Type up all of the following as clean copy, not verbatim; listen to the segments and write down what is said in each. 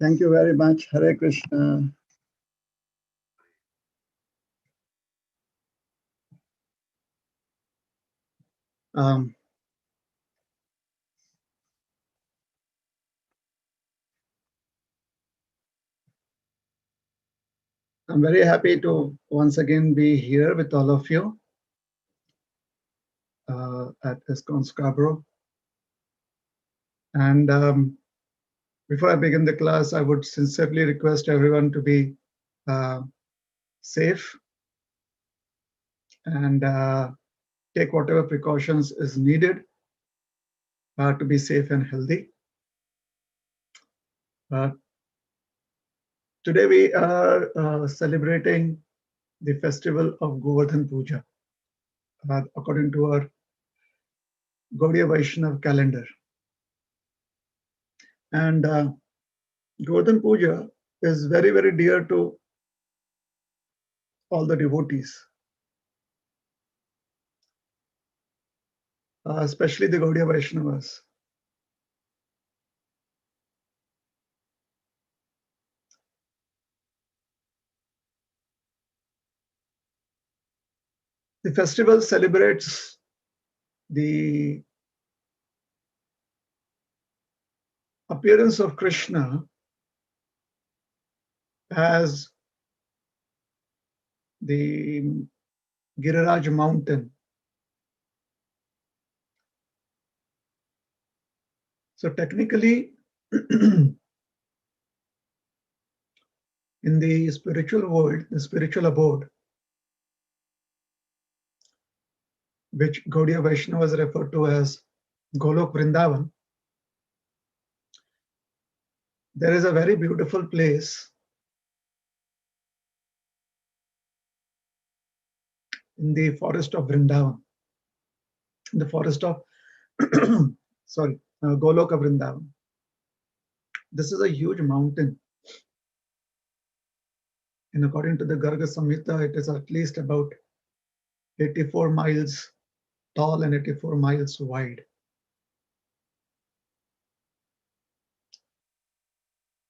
Thank you very much. Hare Krishna. Um, I'm very happy to once again be here with all of you at Iskcon Scarborough. And before I begin the class, I would sincerely request everyone to be safe and take whatever precautions is needed to be safe and healthy. Today we are celebrating the festival of Govardhana Puja according to our Gaudiya Vaishnava calendar. And Govardhana Puja is very, very dear to all the devotees, especially the Gaudiya Vaishnavas. The festival celebrates the appearance of Krishna as the Giriraj mountain. So technically, in the spiritual world, the spiritual abode, which Gaudiya Vaishnavas refer to as Golok Vrindavan, there is a very beautiful place in the forest of Vrindavan, in the forest of, Goloka Vrindavan. This is a huge mountain. And according to the Garga Samhita, it is at least about 84 miles tall and 84 miles wide.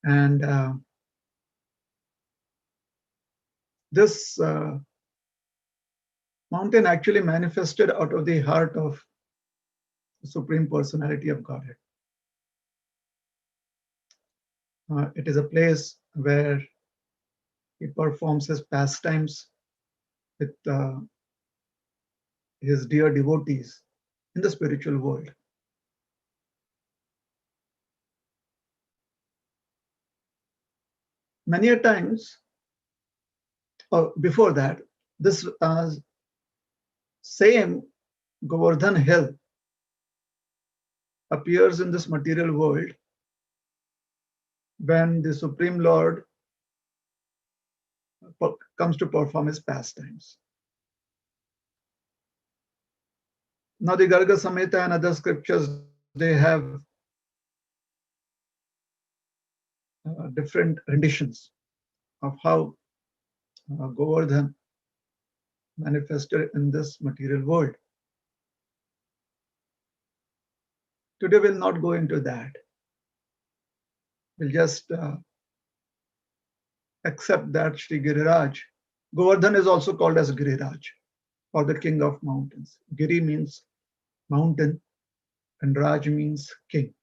And this mountain actually manifested out of the heart of the Supreme Personality of Godhead. It is a place where he performs his pastimes with his dear devotees in the spiritual world. Many a times, before that, this same Govardhan hill appears in this material world when the Supreme Lord comes to perform his pastimes. Now the Garga Samhita and other scriptures, they have different renditions of how Govardhan manifested in this material world. Today we'll not go into that. We'll just accept that Sri Giriraj, Govardhan is also called as Giriraj, or the king of mountains. Giri means mountain and Raj means king.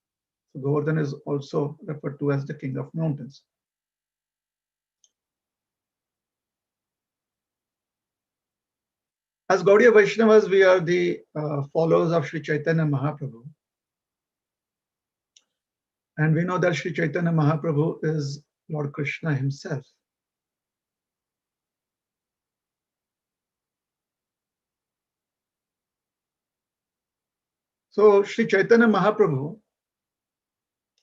So Govardhan is also referred to as the king of mountains. As Gaudiya Vaishnavas, we are the followers of Sri Chaitanya Mahaprabhu. And we know that Sri Chaitanya Mahaprabhu is Lord Krishna himself. So Sri Chaitanya Mahaprabhu,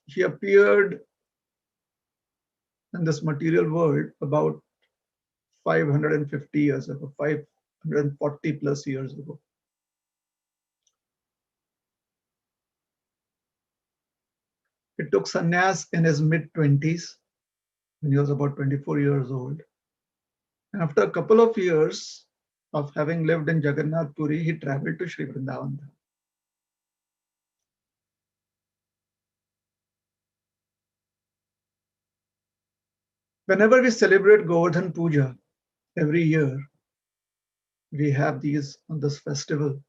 he appeared in this material world about 550 years ago, 540 plus years ago. He took sannyas in his mid-20s when he was about 24 years old. And after a couple of years of having lived in Jagannath Puri, he traveled to Sri Vrindavan. Whenever we celebrate Govardhan Puja every year, we have these on this festival.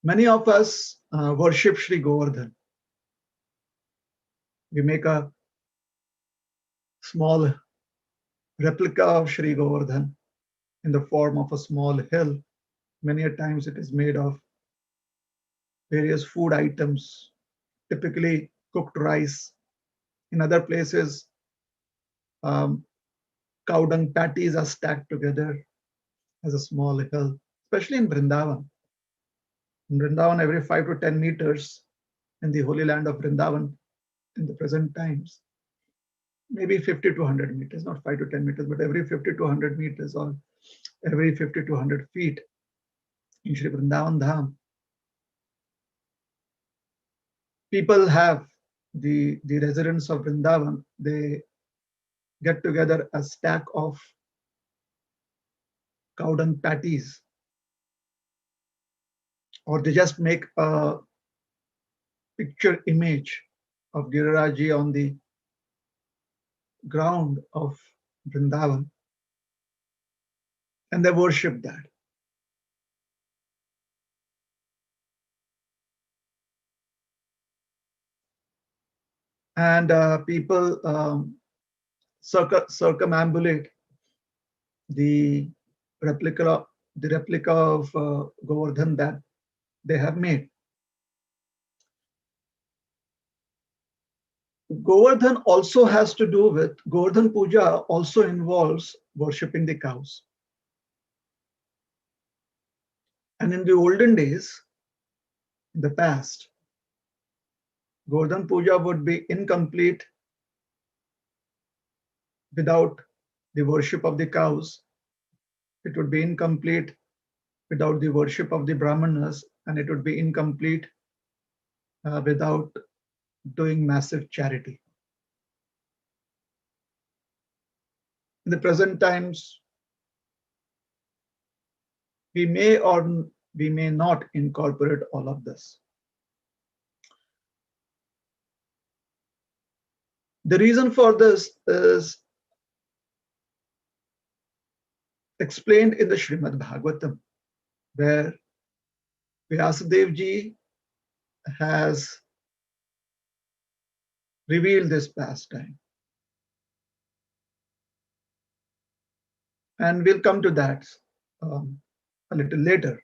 Many of us worship Sri Govardhan. We make a small replica of Sri Govardhan in the form of a small hill. Many a times it is made of various food items, typically cooked rice. In other places, um, cow dung patties are stacked together as a small hill, especially in Vrindavan. In Vrindavan, every 5 to 10 meters in the holy land of Vrindavan in the present times, maybe 50 to 100 meters, not 5 to 10 meters, but every 50 to 100 meters or every 50 to 100 feet in Sri Vrindavan Dham, people have the residents of Vrindavan, they get together a stack of cow dung patties, or they just make a picture image of Giriraji on the ground of Vrindavan, and they worship that. And people circumambulate the replica, the replica of Govardhan that they have made. Govardhan also has to do with, Govardhan Puja also involves worshipping the cows. And in the olden days, in the past, Govardhan Puja would be incomplete without the worship of the cows. It would be incomplete without the worship of the Brahmanas, and it would be incomplete without doing massive charity. In the present times, we may or we may not incorporate all of this. The reason for this is explained in the Srimad Bhagavatam, where Vyasadeva ji has revealed this pastime. And we'll come to that a little later.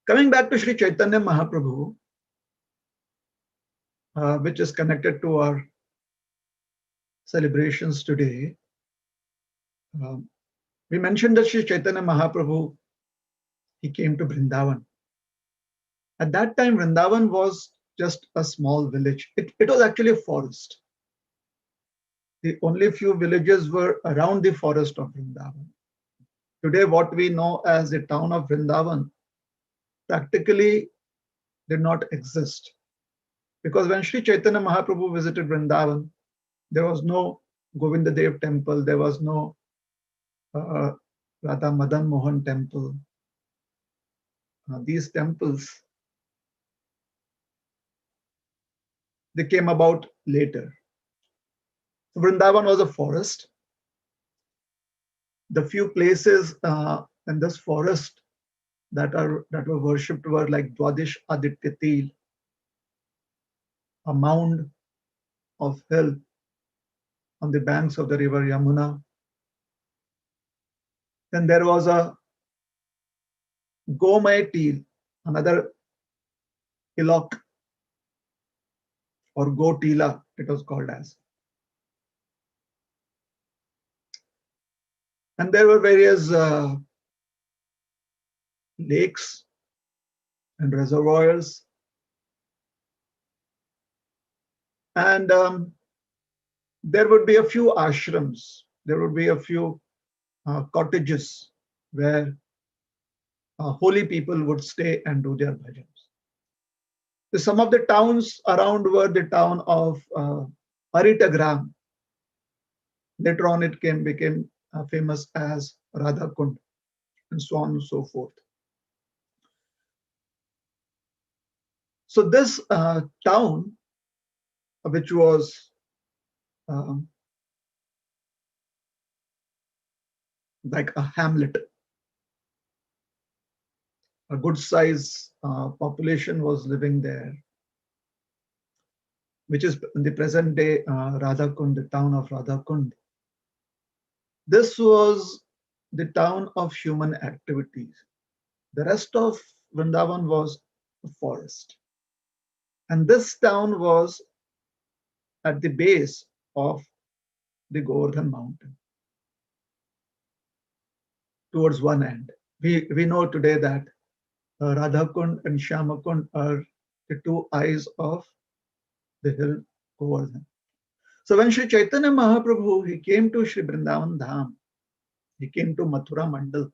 Coming back to Sri Chaitanya Mahaprabhu, which is connected to our celebrations today, we mentioned that Sri Chaitanya Mahaprabhu, he came to Vrindavan. At that time, Vrindavan was just a small village. It was actually a forest. The only few villages were around the forest of Vrindavan. Today, what we know as the town of Vrindavan practically did not exist. Because when Sri Chaitanya Mahaprabhu visited Vrindavan, there was no Govinda Dev temple, there was no Radha Madan Mohan temple. These temples, they came about later. So Vrindavan was a forest. The few places in this forest that were worshipped were like Dwadish Aditya Til, a mound of hill on the banks of the river Yamuna. Then there was a Gomay Til, another hillock, or Gotila, it was called as. And there were various lakes and reservoirs. And there would be a few ashrams, there would be a few cottages where holy people would stay and do their bhajans. So some of the towns around were the town of Aritagram. Later on, it became famous as Radhakund, and so on and so forth. So this town, which was um, like a hamlet. A good size population was living there, which is in the present day Radhakund, the town of Radhakund. This was the town of human activities. The rest of Vrindavan was a forest. And this town was at the base of the Govardhana mountain towards one end. We know today that Radhakund and Shyamakund are the two eyes of the hill Govardhana. So when Sri Chaitanya Mahaprabhu, he came to Sri Vrindavan Dham, he came to Mathura Mandal.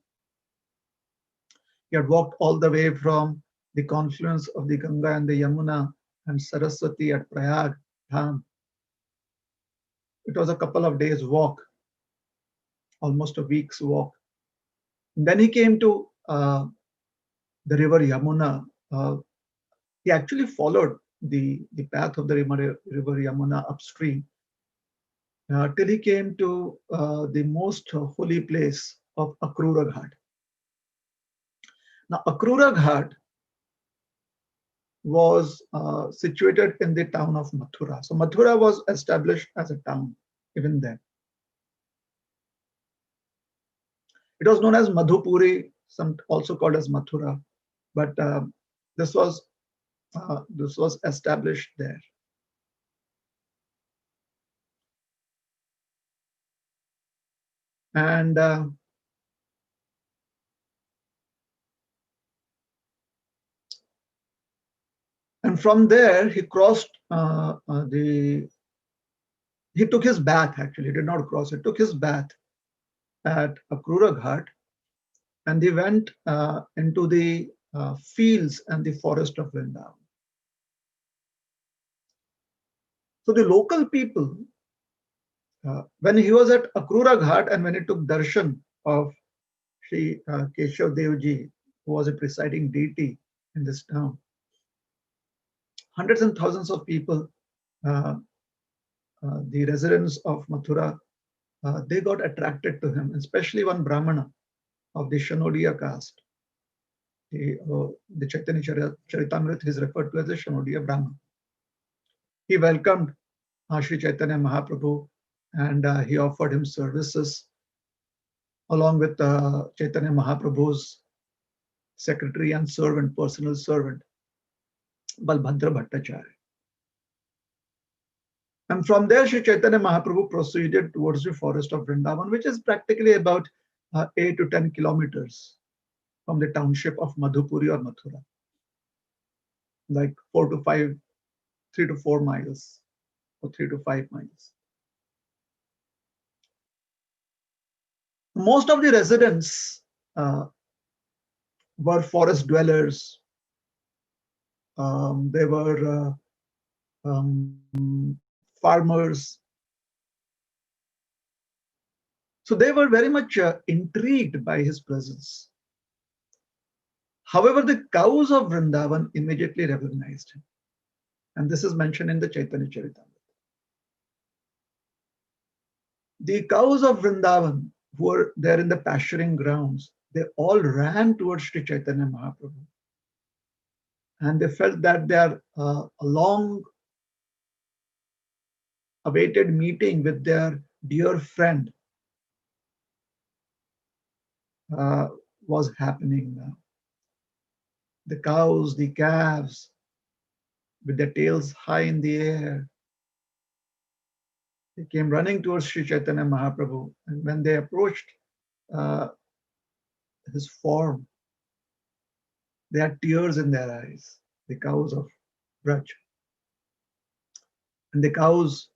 He had walked all the way from the confluence of the Ganga and the Yamuna and Saraswati at Prayag Dham. It was a couple of days walk, almost a week's walk. And then he came to the river Yamuna. He actually followed the path of the river Yamuna upstream till he came to the most holy place of Akrura Ghat. Now, Akrura Ghat was situated in the town of Mathura. So Mathura was established as a town even then. It was known as Madhupuri, some also called as Mathura, but this was established there. And from there he crossed he took his bath. Actually, he did not cross. He took his bath at Akrura Ghat, and he went into the fields and the forest of Vrindavan. So the local people, when he was at Akrura Ghat and when he took darshan of Sri Keshav Devji, who was a presiding deity in this town, hundreds and thousands of people, the residents of Mathura, they got attracted to him, especially one Brahmana of the Shanodiya caste. The Chaitanya Charitamrita is referred to as a Shanodiya Brahmana. He welcomed Sri Chaitanya Mahaprabhu and he offered him services along with Chaitanya Mahaprabhu's secretary and servant, personal servant, Balbhadra Bhattacharya. And from there, Sri Chaitanya Mahaprabhu proceeded towards the forest of Vrindavan, which is practically about 8 to 10 kilometers from the township of Madhupuri or Mathura, like 3 to 4 miles or 3 to 5 miles. Most of the residents were forest dwellers. They were farmers. So they were very much intrigued by his presence. However, the cows of Vrindavan immediately recognized him. And this is mentioned in the Chaitanya Charitamrita. The cows of Vrindavan who were there in the pasturing grounds, they all ran towards Sri Chaitanya Mahaprabhu. And they felt that their long awaited meeting with their dear friend was happening now. The cows, the calves, with their tails high in the air, they came running towards Sri Chaitanya Mahaprabhu. And when they approached his form, they had tears in their eyes, the cows of Braj. And the cows,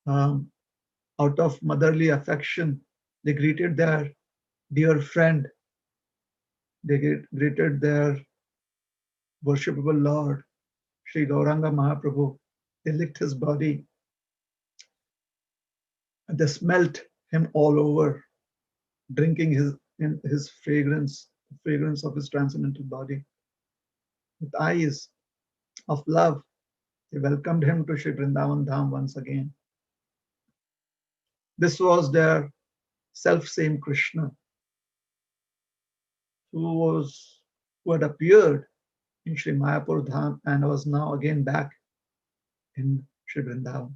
out of motherly affection, they greeted their dear friend. They greeted their worshipable Lord, Sri Gauranga Mahaprabhu. They licked his body. And they smelt him all over, drinking his fragrance, the fragrance of his transcendental body. With eyes of love, they welcomed him to Sri Vrindavan Dham once again. This was their self-same Krishna who had appeared in Sri Mayapur Dham and was now again back in Sri Vrindavan.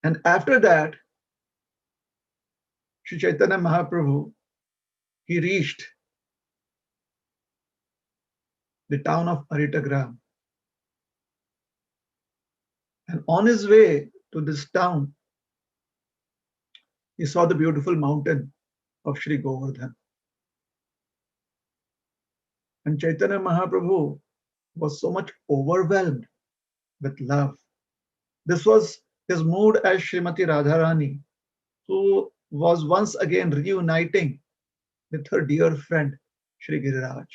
And after that, Sri Chaitanya Mahaprabhu, he reached the town of Aritagram. And on his way to this town, he saw the beautiful mountain of Sri Govardhana. And Chaitanya Mahaprabhu was so much overwhelmed with love. This was his mood as Srimati Radharani, who was once again reuniting with her dear friend Sri Giriraj.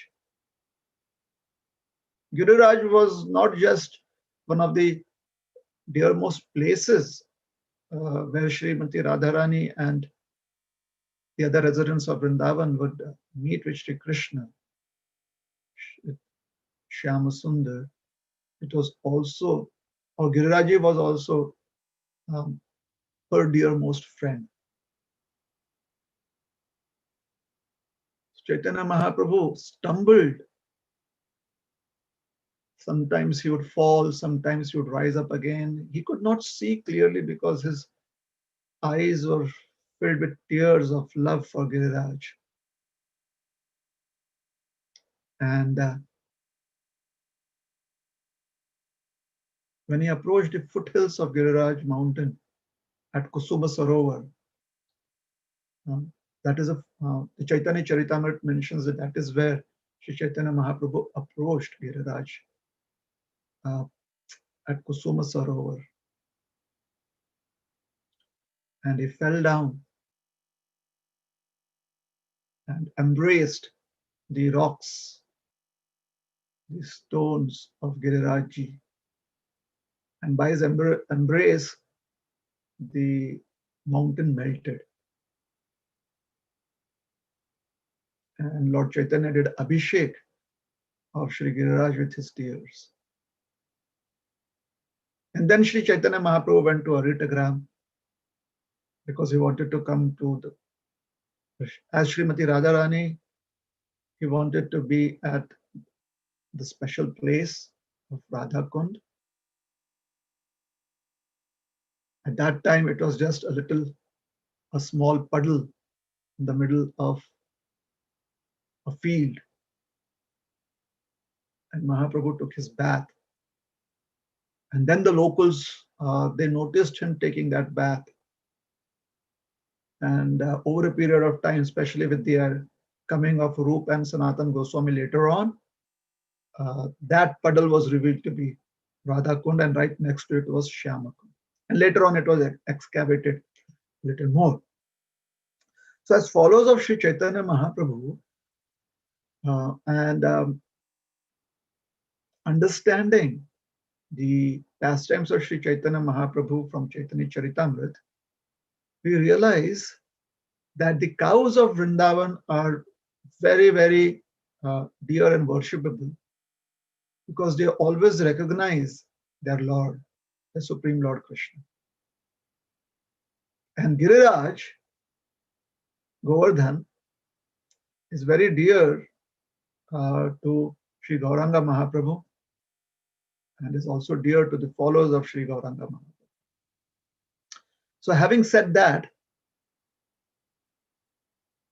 Giriraj was not just one of the dearmost places where Srimati Radharani and the other residents of Vrindavan would meet with Sri Krishna, Shyama Sundar. It was also, or Giriraji was also her dearmost friend. Chaitanya Mahaprabhu stumbled. Sometimes he would fall, sometimes he would rise up again. He could not see clearly because his eyes were filled with tears of love for Giriraj. And when he approached the foothills of Giriraj mountain at Kusuma Sarovar, that is the Chaitanya Charitamrita mentions that is where Sri Chaitanya Mahaprabhu approached Giriraj at Kusuma Sarovar. And he fell down and embraced the rocks, the stones of Girirajji. And by his embrace, the mountain melted. And Lord Chaitanya did Abhishek of Sri Giriraj with his tears. And then Sri Chaitanya Mahaprabhu went to Aritagram because he wanted to come to as Srimati Radharani, he wanted to be at the special place of Radha Kund. At that time, it was just a small puddle in the middle of a field. And Mahaprabhu took his bath. And then the locals, they noticed him taking that bath. And over a period of time, especially with the coming of Rup and Sanatan Goswami later on, that puddle was revealed to be Radha Kund, and right next to it was Shyama Kund. And later on, it was excavated a little more. So as followers of Sri Chaitanya Mahaprabhu, and understanding the pastimes of Sri Chaitanya Mahaprabhu from Chaitanya Charitamrita, we realize that the cows of Vrindavan are very, very dear and worshipable because they always recognize their Lord, the Supreme Lord Krishna. And Giriraj, Govardhan, is very dear to Sri Gauranga Mahaprabhu and is also dear to the followers of Sri Gauranga Mahaprabhu. So having said that,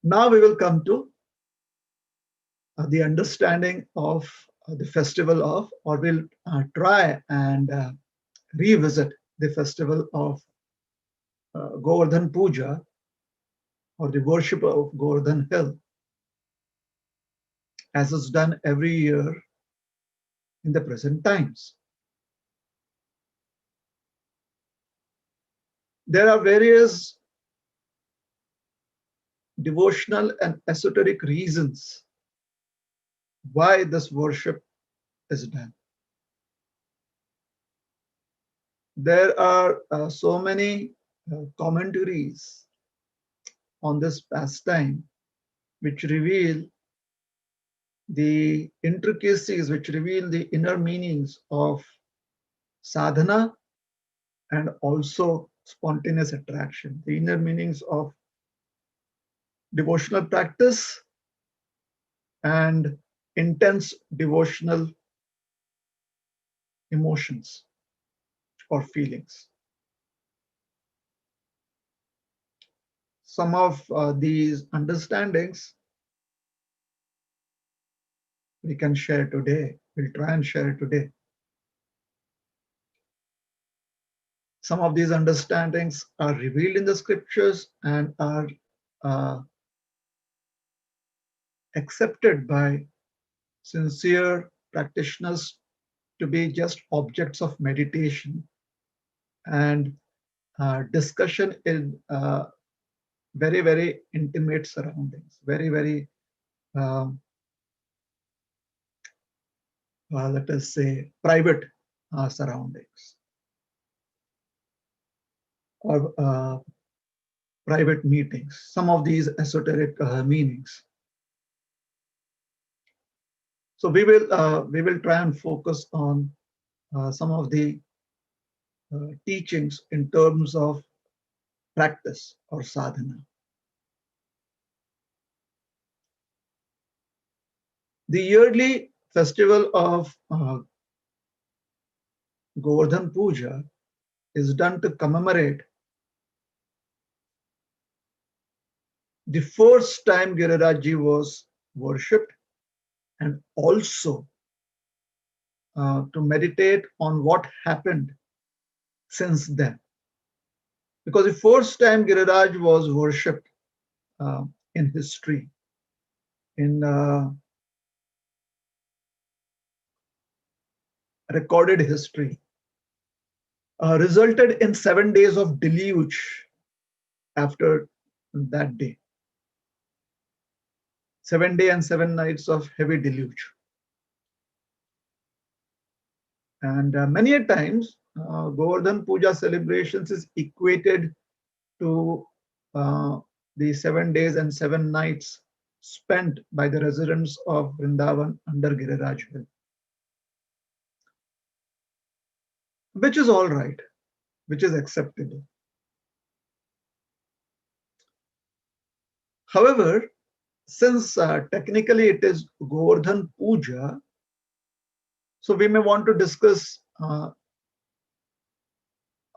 now we will come to the understanding of the festival of, or we'll try and revisit the festival of Govardhan Puja, or the worship of Govardhan Hill, as is done every year in the present times. There are various devotional and esoteric reasons why this worship is done. There are so many commentaries on this pastime which reveal the intricacies, which reveal the inner meanings of sadhana and also spontaneous attraction. The inner meanings of devotional practice and intense devotional emotions or feelings. Some of these understandings we can share today. We'll try and share today. Some of these understandings are revealed in the scriptures and are uh, accepted by sincere practitioners to be just objects of meditation and discussion in very, very intimate surroundings, very, very, um, let us say, private surroundings or private meetings, some of these esoteric meanings. So we will try and focus on some of the teachings in terms of practice or sadhana. The yearly festival of Govardhana Puja is done to commemorate the first time Girirajji was worshipped and also to meditate on what happened since then. Because the first time Giriraj was worshipped in history, in recorded history, resulted in 7 days of deluge after that day. 7 days and 7 nights of heavy deluge. And many a times, Govardhan Puja celebrations is equated to the 7 days and 7 nights spent by the residents of Vrindavan under Giriraj Hill, which is all right, which is acceptable. However, since technically it is Govardhan Puja, so we may want to discuss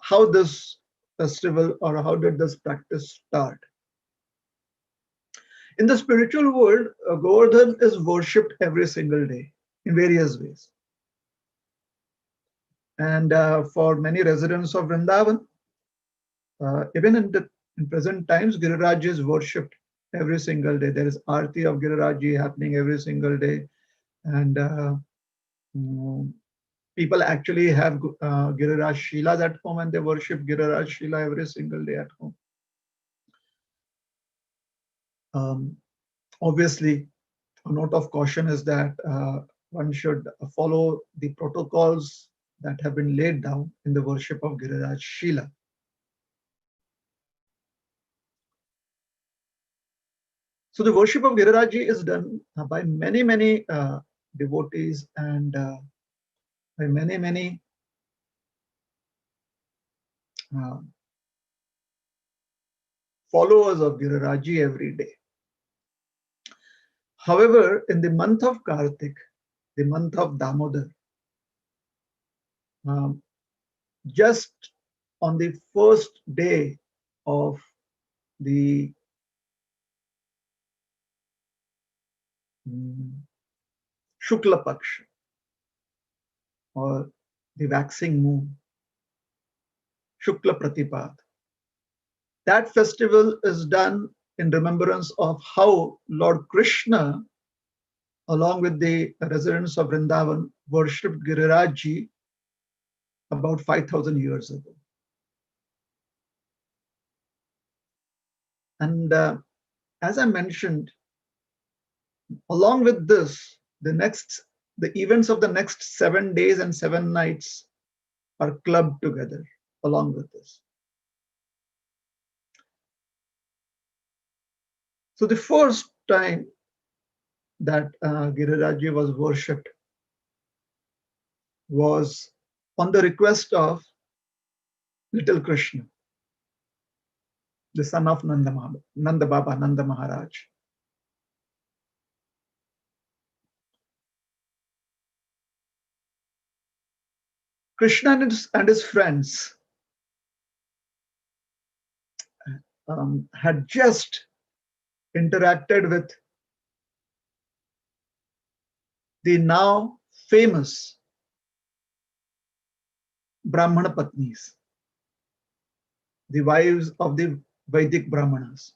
how this festival or how did this practice start. In the spiritual world, Govardhan is worshipped every single day in various ways. And for many residents of Vrindavan, even in present times, Giriraj is worshipped every single day. There is Aarti of Girirajji happening every single day. And people actually have Giriraj Shilas at home and they worship Giriraj Shila every single day at home. Obviously, a note of caution is that one should follow the protocols that have been laid down in the worship of Giriraj Shila. So the worship of Girirajji is done by many, many devotees and by many, many followers of Girirajji every day. However, in the month of Kartik, the month of Damodar, just on the first day of the Shukla Paksha or the waxing moon, Shukla Pratipad. That festival is done in remembrance of how Lord Krishna, along with the residents of Vrindavan, worshipped Girirajji about 5,000 years ago. And as I mentioned, along with this, the events of the next 7 days and 7 nights are clubbed together along with this. So the first time that Girirajji was worshipped was on the request of little Krishna, the son of Nanda Baba, Nanda Maharaj. Krishna and his friends had just interacted with the now famous Brahmana Patnis, the wives of the Vedic Brahmanas.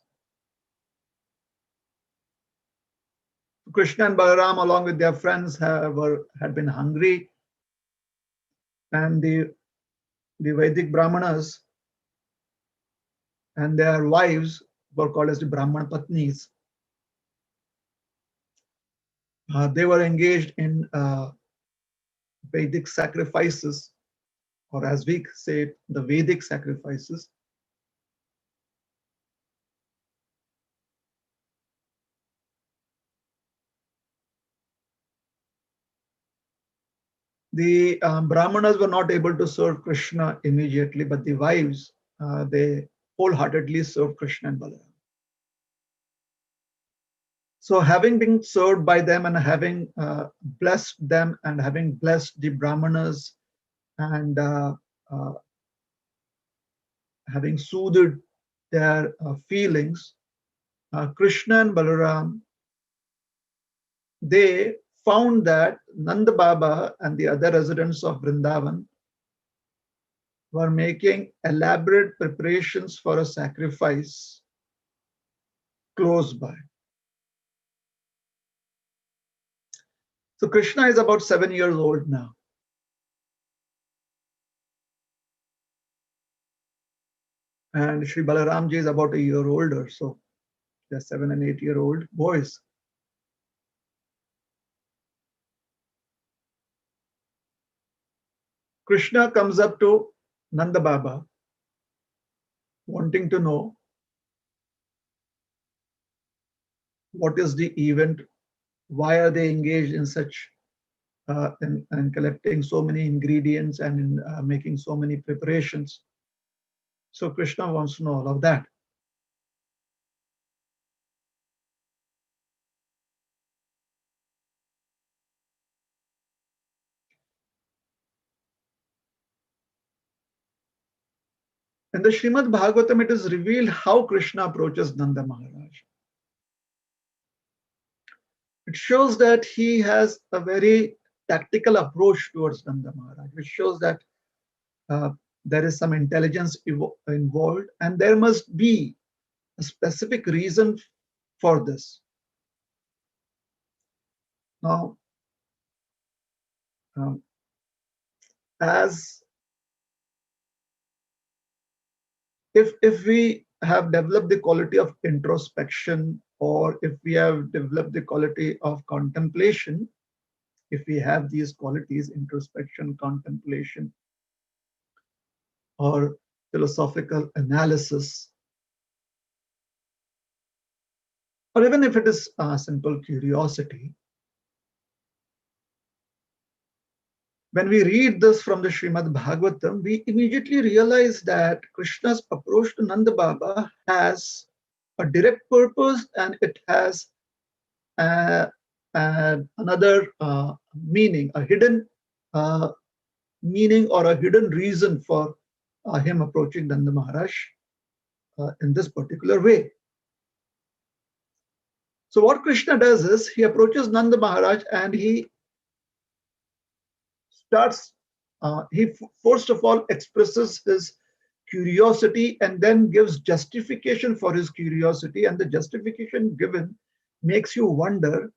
Krishna and Balaram, along with their friends, had been hungry, and the Vedic Brahmanas and their wives were called as the Brahmana Patnis. They were engaged in Vedic sacrifices, or as we say, the Vedic sacrifices. The Brahmanas were not able to serve Krishna immediately, but the wives, they wholeheartedly served Krishna and Balaram. So having been served by them and having blessed them and having blessed the Brahmanas and having soothed their feelings, Krishna and Balaram, they found that Nanda Baba and the other residents of Vrindavan were making elaborate preparations for a sacrifice close by. So Krishna is about 7 years old now. And Sri Balaramji is about a year older. So they're 7 and 8-year-old boys. Krishna comes up to Nanda Baba, wanting to know what is the event, why are they engaged in such in collecting so many ingredients and in making so many preparations. So Krishna wants to know all of that. In the Srimad Bhagavatam, it is revealed how Krishna approaches Nanda Maharaj. It shows that he has a very tactical approach towards Nanda Maharaj, which shows that there is some intelligence involved, and there must be a specific reason for this. Now, as if we have developed the quality of introspection, or if we have developed the quality of contemplation, if we have these qualities, introspection, contemplation, or philosophical analysis, or even if it is simple curiosity, when we read this from the Srimad Bhagavatam, we immediately realize that Krishna's approach to Nanda Baba has a direct purpose, and it has another meaning, a hidden meaning or a hidden reason for him approaching Nanda Maharaj in this particular way. So what Krishna does is he approaches Nanda Maharaj and he starts, he first of all expresses his curiosity and then gives justification for his curiosity, and the justification given makes you wonder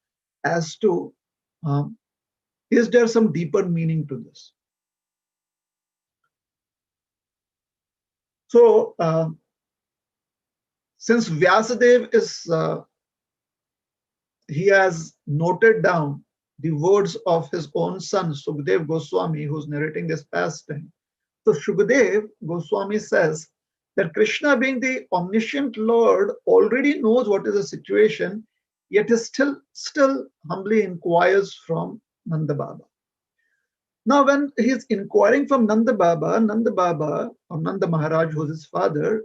as to is there some deeper meaning to this? So since Vyasadeva is he has noted down the words of his own son Sukadeva Goswami, who's narrating this pastime. So Sukadeva Goswami says that Krishna, being the omniscient Lord, already knows what is the situation, yet is still humbly inquires from Nanda Baba. Now, when he's inquiring from Nanda Baba or Nanda Maharaj, who's his father,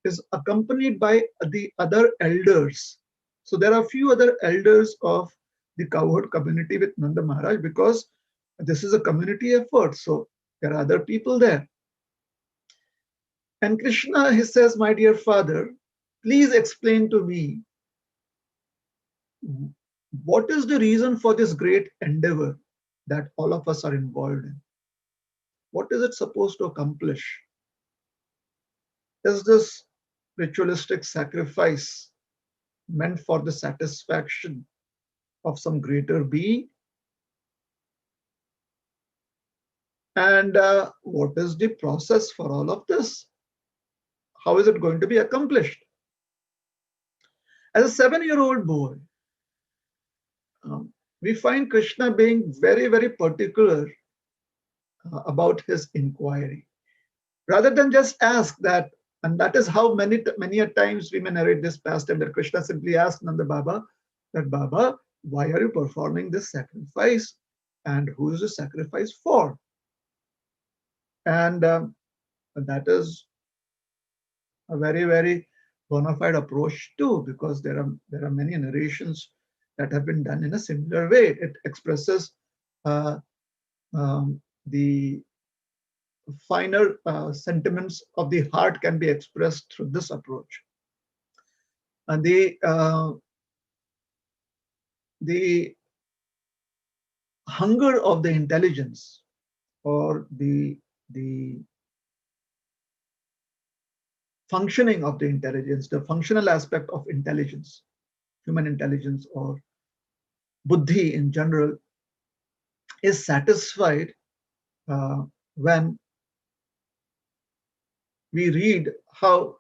is accompanied by the other elders. So there are a few other elders of the cowherd community with Nanda Maharaj, because this is a community effort. So there are other people there. And Krishna, he says, my dear father, please explain to me what is the reason for this great endeavor that all of us are involved in? What is it supposed to accomplish? Is this ritualistic sacrifice meant for the satisfaction of some greater being? And what is the process for all of this? How is it going to be accomplished? As a 7-year-old boy, we find Krishna being very, very particular about his inquiry. Rather than just ask that, and that is how many a times we may narrate this pastime, that Krishna simply asked Nanda Baba that, Baba, why are you performing this sacrifice? And who is the sacrifice for? And that is a very, very bona fide approach too, because there are many narrations that have been done in a similar way. It expresses the finer sentiments of the heart can be expressed through this approach. And the hunger of the intelligence, or the functioning of the intelligence, the functional aspect of intelligence, human intelligence or buddhi in general, is satisfied when we read how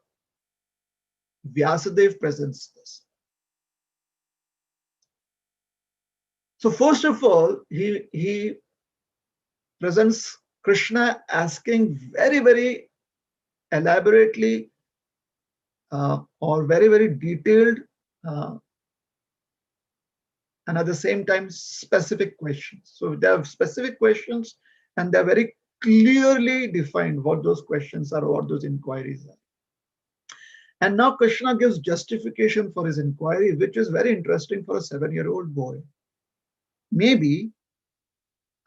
Vyasadeva presents this. So first of all, he presents Krishna asking very, very elaborately or very, very detailed and at the same time specific questions. So there are specific questions and they're very clearly defined what those questions are, what those inquiries are. And now Krishna gives justification for his inquiry, which is very interesting for a 7-year-old boy. Maybe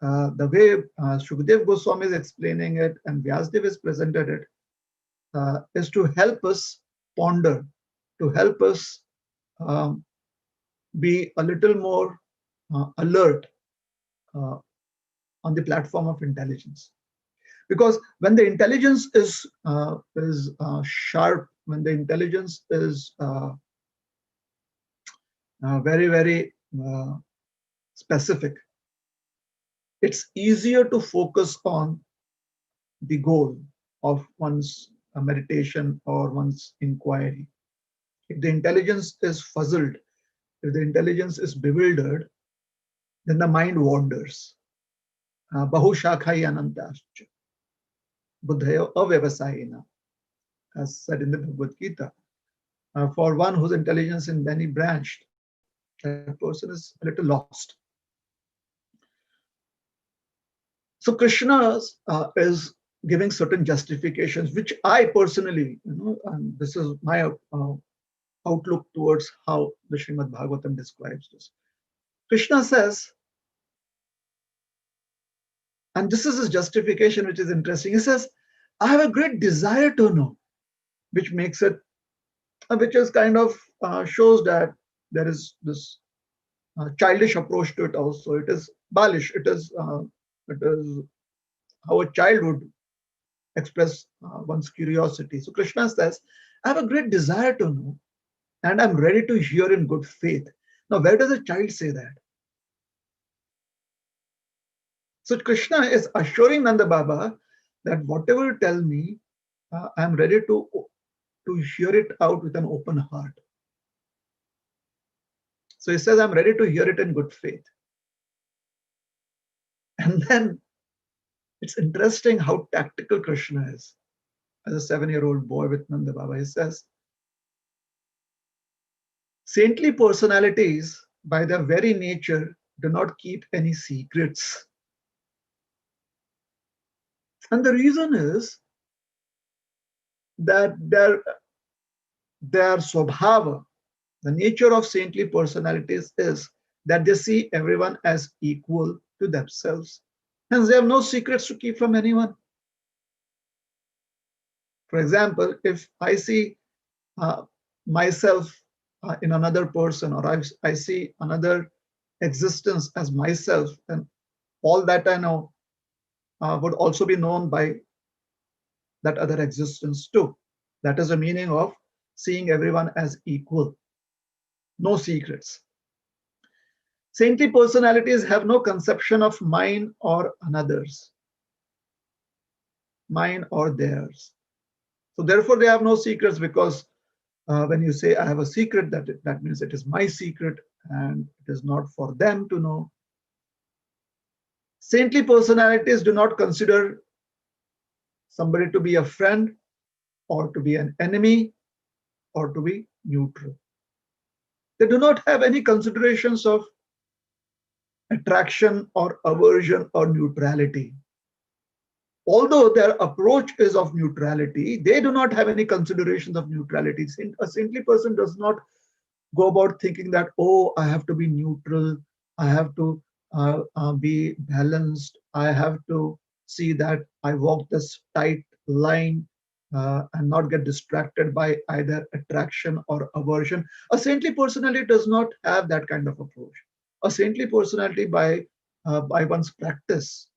the way Shukdev Goswami is explaining it and Vyasadeva has presented it is to help us ponder, to help us be a little more alert on the platform of intelligence. Because when the intelligence is sharp, when the intelligence is very, very specific, it's easier to focus on the goal of one's meditation or one's inquiry. If the intelligence is fuzzled, if the intelligence is bewildered, then the mind wanders. Bahushakhai anantascha, buddhayo avyavasayina, as said in the Bhagavad Gita. For one whose intelligence is many branched, that person is a little lost. So Krishna is giving certain justifications, which I personally, and this is my outlook towards how the Srimad Bhagavatam describes this. Krishna says, and this is his justification, which is interesting. He says, I have a great desire to know, which makes it, which is kind of shows that there is this childish approach to it also. It is balish. It is how a child would express one's curiosity. So Krishna says, I have a great desire to know, and I'm ready to hear in good faith. Now, where does a child say that? So Krishna is assuring Nanda Baba that whatever you tell me, I'm ready to hear it out with an open heart. So he says, I'm ready to hear it in good faith. And then it's interesting how tactical Krishna is. As a 7-year-old boy with Nanda Baba, he says, saintly personalities, by their very nature, do not keep any secrets. And the reason is that their swabhava, the nature of saintly personalities is that they see everyone as equal to themselves. Hence, they have no secrets to keep from anyone. For example, if I see myself in another person, or I see another existence as myself, then all that I know would also be known by that other existence too. That is the meaning of seeing everyone as equal, no secrets. Saintly personalities have no conception of mine or another's, mine or theirs. So therefore, they have no secrets, because when you say I have a secret, that means it is my secret and it is not for them to know. Saintly personalities do not consider somebody to be a friend or to be an enemy or to be neutral. They do not have any considerations of attraction or aversion or neutrality. Although their approach is of neutrality, they do not have any considerations of neutrality. A saintly person does not go about thinking that, oh, I have to be neutral, I have to be balanced, I have to see that I walk this tight line and not get distracted by either attraction or aversion. A saintly personality does not have that kind of approach. A saintly personality, by one's practice,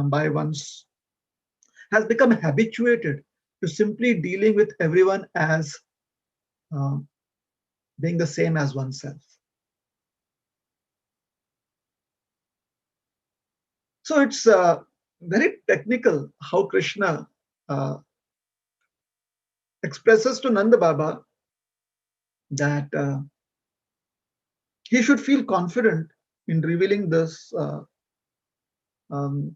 by one's has become habituated to simply dealing with everyone as um, being the same as oneself. So it's very technical how Krishna uh, expresses to Nanda Baba that he should feel confident in revealing this um,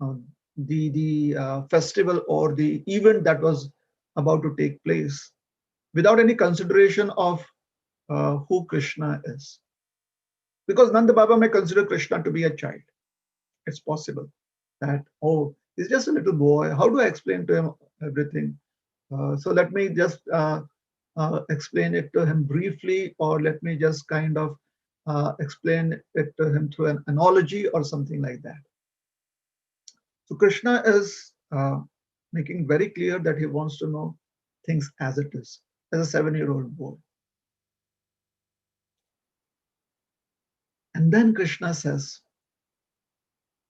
uh, the festival or the event that was about to take place without any consideration of who Krishna is. Because Nanda Baba may consider Krishna to be a child. It's possible that, oh, he's just a little boy. How do I explain to him everything? So let me just explain it to him briefly, or let me just kind of explain it to him through an analogy or something like that. So Krishna is making very clear that he wants to know things as it is, as a 7-year-old boy. And then Krishna says,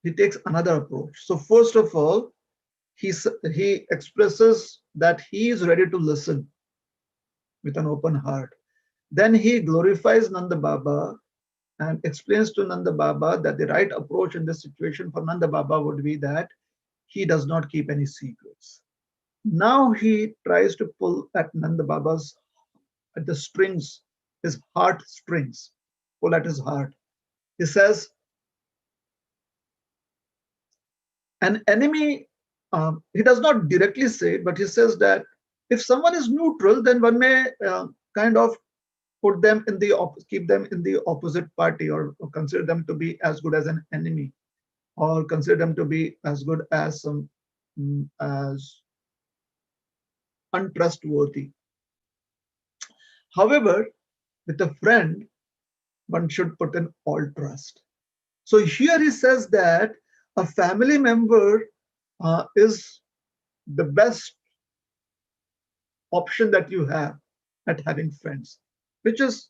he takes another approach. So first of all, he expresses that he is ready to listen with an open heart. Then he glorifies Nanda Baba and explains to Nanda Baba that the right approach in this situation for Nanda Baba would be that he does not keep any secrets. Now he tries to pull at Nanda Baba's at the strings, his heart strings, pull at his heart. He says, an enemy, he does not directly say, but he says that if someone is neutral, then one may kind of put them in the keep them in the opposite party, or consider them to be as good as an enemy, or consider them to be as good as some as untrustworthy. However, with a friend, one should put in all trust. So here he says that a family member is the best option that you have at having friends, which is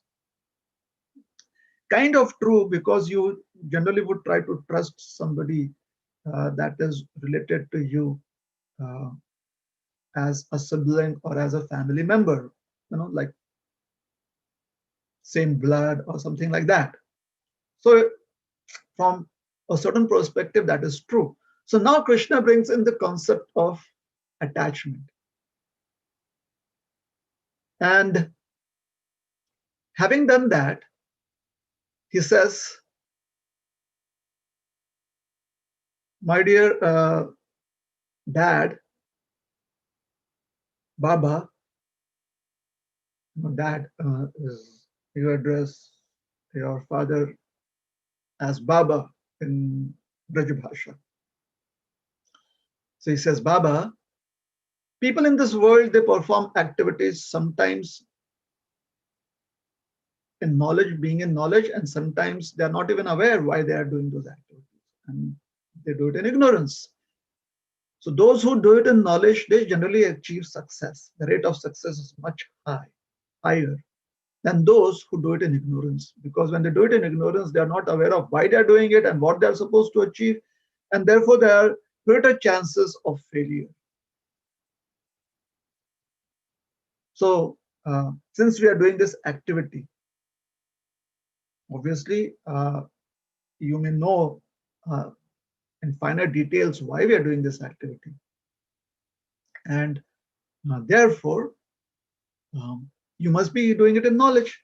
kind of true, because you generally would try to trust somebody that is related to you uh, as a sibling or as a family member, like same blood or something like that. So from a certain perspective, that is true. So now Krishna brings in the concept of attachment. And having done that, he says, my dear dad, Baba, dad is you address your father as Baba in Braj Bhasha. So he says, Baba, people in this world, they perform activities sometimes in knowledge, being in knowledge, and sometimes they're not even aware why they are doing those activities. And they do it in ignorance. So those who do it in knowledge, they generally achieve success. The rate of success is much higher than those who do it in ignorance. Because when they do it in ignorance, they are not aware of why they are doing it and what they are supposed to achieve. And therefore, there are greater chances of failure. So since we are doing this activity, obviously, you may know in finer details why we are doing this activity. And therefore, you must be doing it in knowledge.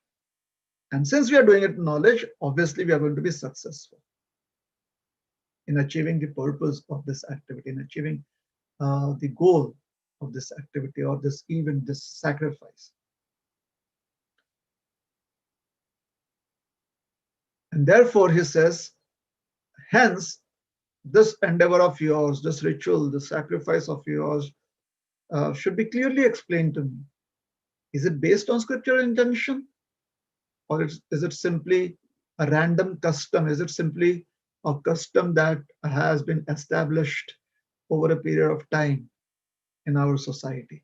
And since we are doing it in knowledge, obviously, we are going to be successful in achieving the purpose of this activity, in achieving the goal of this activity or this event, this sacrifice. And therefore, he says, hence, this endeavor of yours, this ritual, this sacrifice of yours should be clearly explained to me. Is it based on scriptural injunction? Or is it simply a random custom? Is it simply a custom that has been established over a period of time in our society?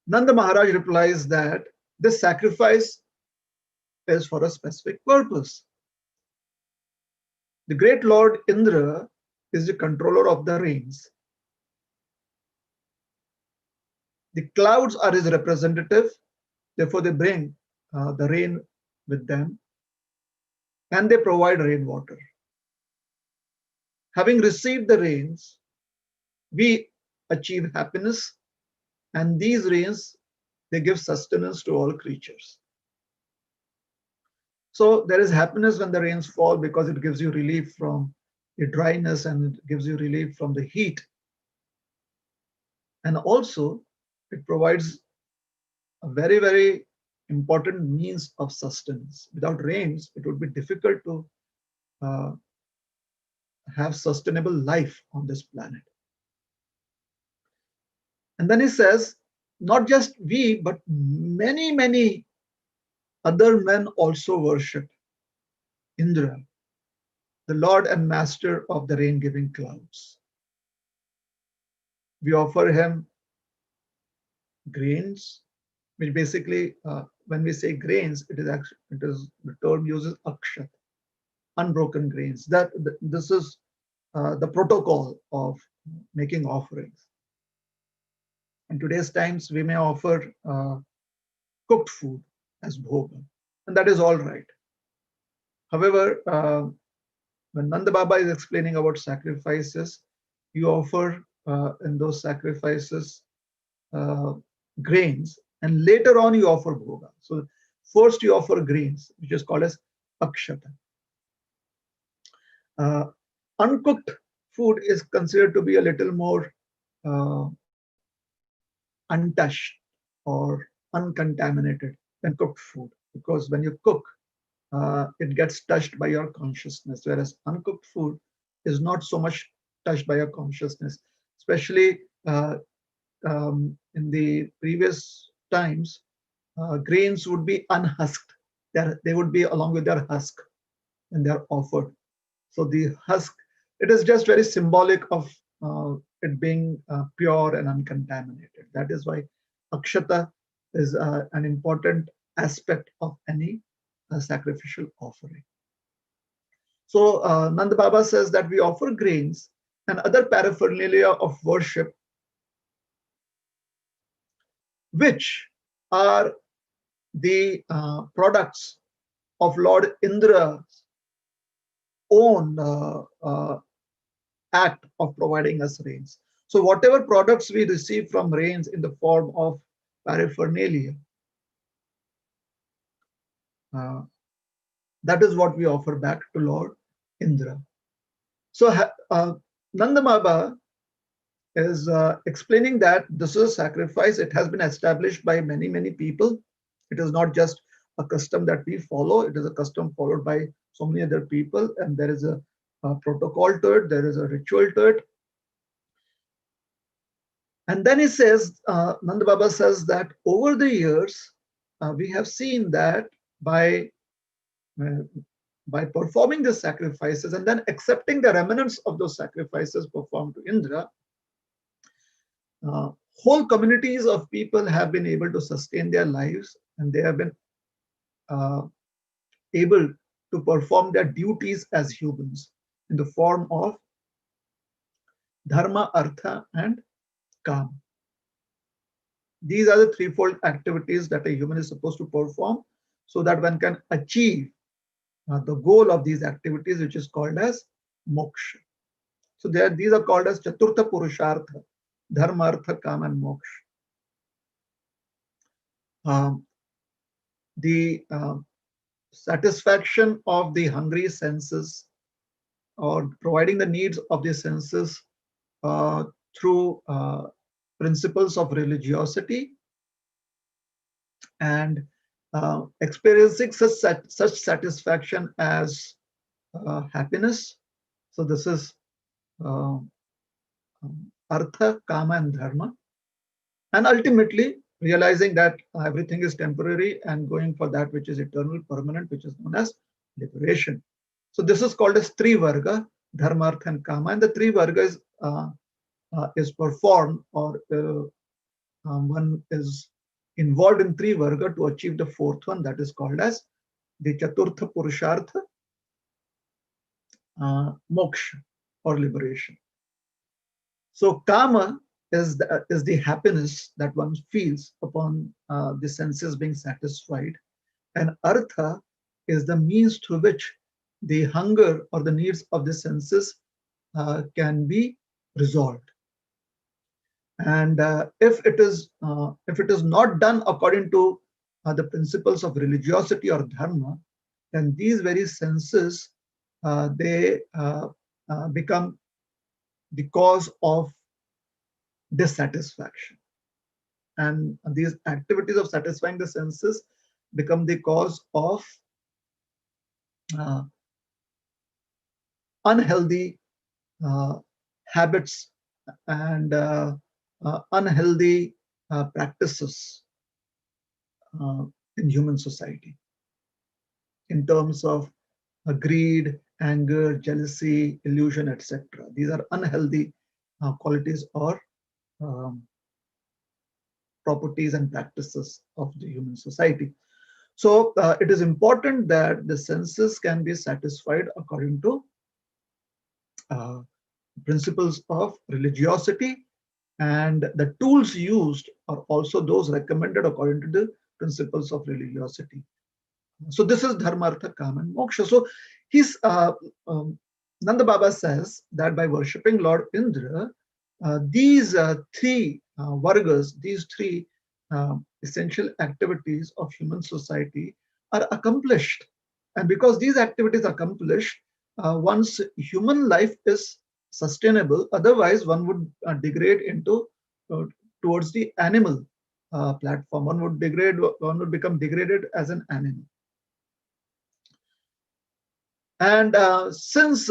Nanda Maharaj replies that this sacrifice is for a specific purpose. The great Lord Indra is the controller of the rains. The clouds are his representative, therefore they bring the rain with them and they provide rainwater. Having received the rains, we achieve happiness, and these rains, they give sustenance to all creatures. So there is happiness when the rains fall because it gives you relief from the dryness and it gives you relief from the heat. And also, it provides a very, very important means of sustenance. Without rains, it would be difficult to uh, have sustainable life on this planet. And then he says, not just we, but many, many other men also worship Indra, the Lord and Master of the rain-giving clouds. We offer him grains, which basically, when we say grains, the term uses akshat, unbroken grains. This is the protocol of making offerings. In today's times, we may offer cooked food as bhoga, and that is all right. However, when Nanda Baba is explaining about sacrifices, you offer in those sacrifices grains, and later on you offer bhoga. So first you offer grains, which is called as akshata. Uncooked food is considered to be a little more untouched or uncontaminated than cooked food, because when you cook, it gets touched by your consciousness, whereas uncooked food is not so much touched by your consciousness, especially in the previous times, grains would be unhusked. They would be along with their husk when they are offered. So the husk, it is just very symbolic of it being pure and uncontaminated. That is why akshata is an important aspect of any sacrificial offering. So Nanda Baba says that we offer grains and other paraphernalia of worship, which are the products of Lord Indra's own act of providing us rains. So whatever products we receive from rains in the form of paraphernalia, that is what we offer back to Lord Indra. So Nanda Baba is explaining that this is a sacrifice. It has been established by many, many people. It is not just a custom that we follow. It is a custom followed by so many other people, and there is a protocol to it. There is a ritual to it. And then he says, Nanda Baba says that over the years, we have seen that by uh, by performing the sacrifices and then accepting the remnants of those sacrifices performed to Indra, uh, whole communities of people have been able to sustain their lives, and they have been uh, able to perform their duties as humans in the form of dharma, artha, and kam. These are the threefold activities that a human is supposed to perform so that one can achieve the goal of these activities, which is called as moksha. So these are called as chaturtha purushartha, dharma, artha, kam, and moksha. Um, the satisfaction of the hungry senses, or providing the needs of the senses through principles of religiosity, and experiencing such satisfaction as happiness. So this is uh, artha, kama, and dharma. And ultimately realizing that everything is temporary and going for that which is eternal, permanent, which is known as liberation. So this is called as three varga, dharma, artha, and kama. And the three vargas is performed, or one is involved in three varga to achieve the fourth one, that is called as the chaturtha purushartha, moksha, or liberation. So kama is the happiness that one feels upon the senses being satisfied, and artha is the means through which the hunger or the needs of the senses can be resolved. And if it is not done according to the principles of religiosity or dharma, then these very senses they become the cause of dissatisfaction, and these activities of satisfying the senses become the cause of uh, unhealthy uh, habits and unhealthy practices uh, in human society in terms of greed, anger, jealousy, illusion, etc. These are unhealthy qualities or um, properties and practices of the human society. So it is important that the senses can be satisfied according to uh, principles of religiosity, and the tools used are also those recommended according to the principles of religiosity. So this is dharma, artha, kama, and moksha. So he's Nanda Baba says that by worshipping Lord Indra, these three vargas, these three essential activities of human society are accomplished. And because these activities are accomplished, one's human life is sustainable. Otherwise, one would degrade into uh, towards the animal platform. One would degrade. One would become degraded as an animal. And since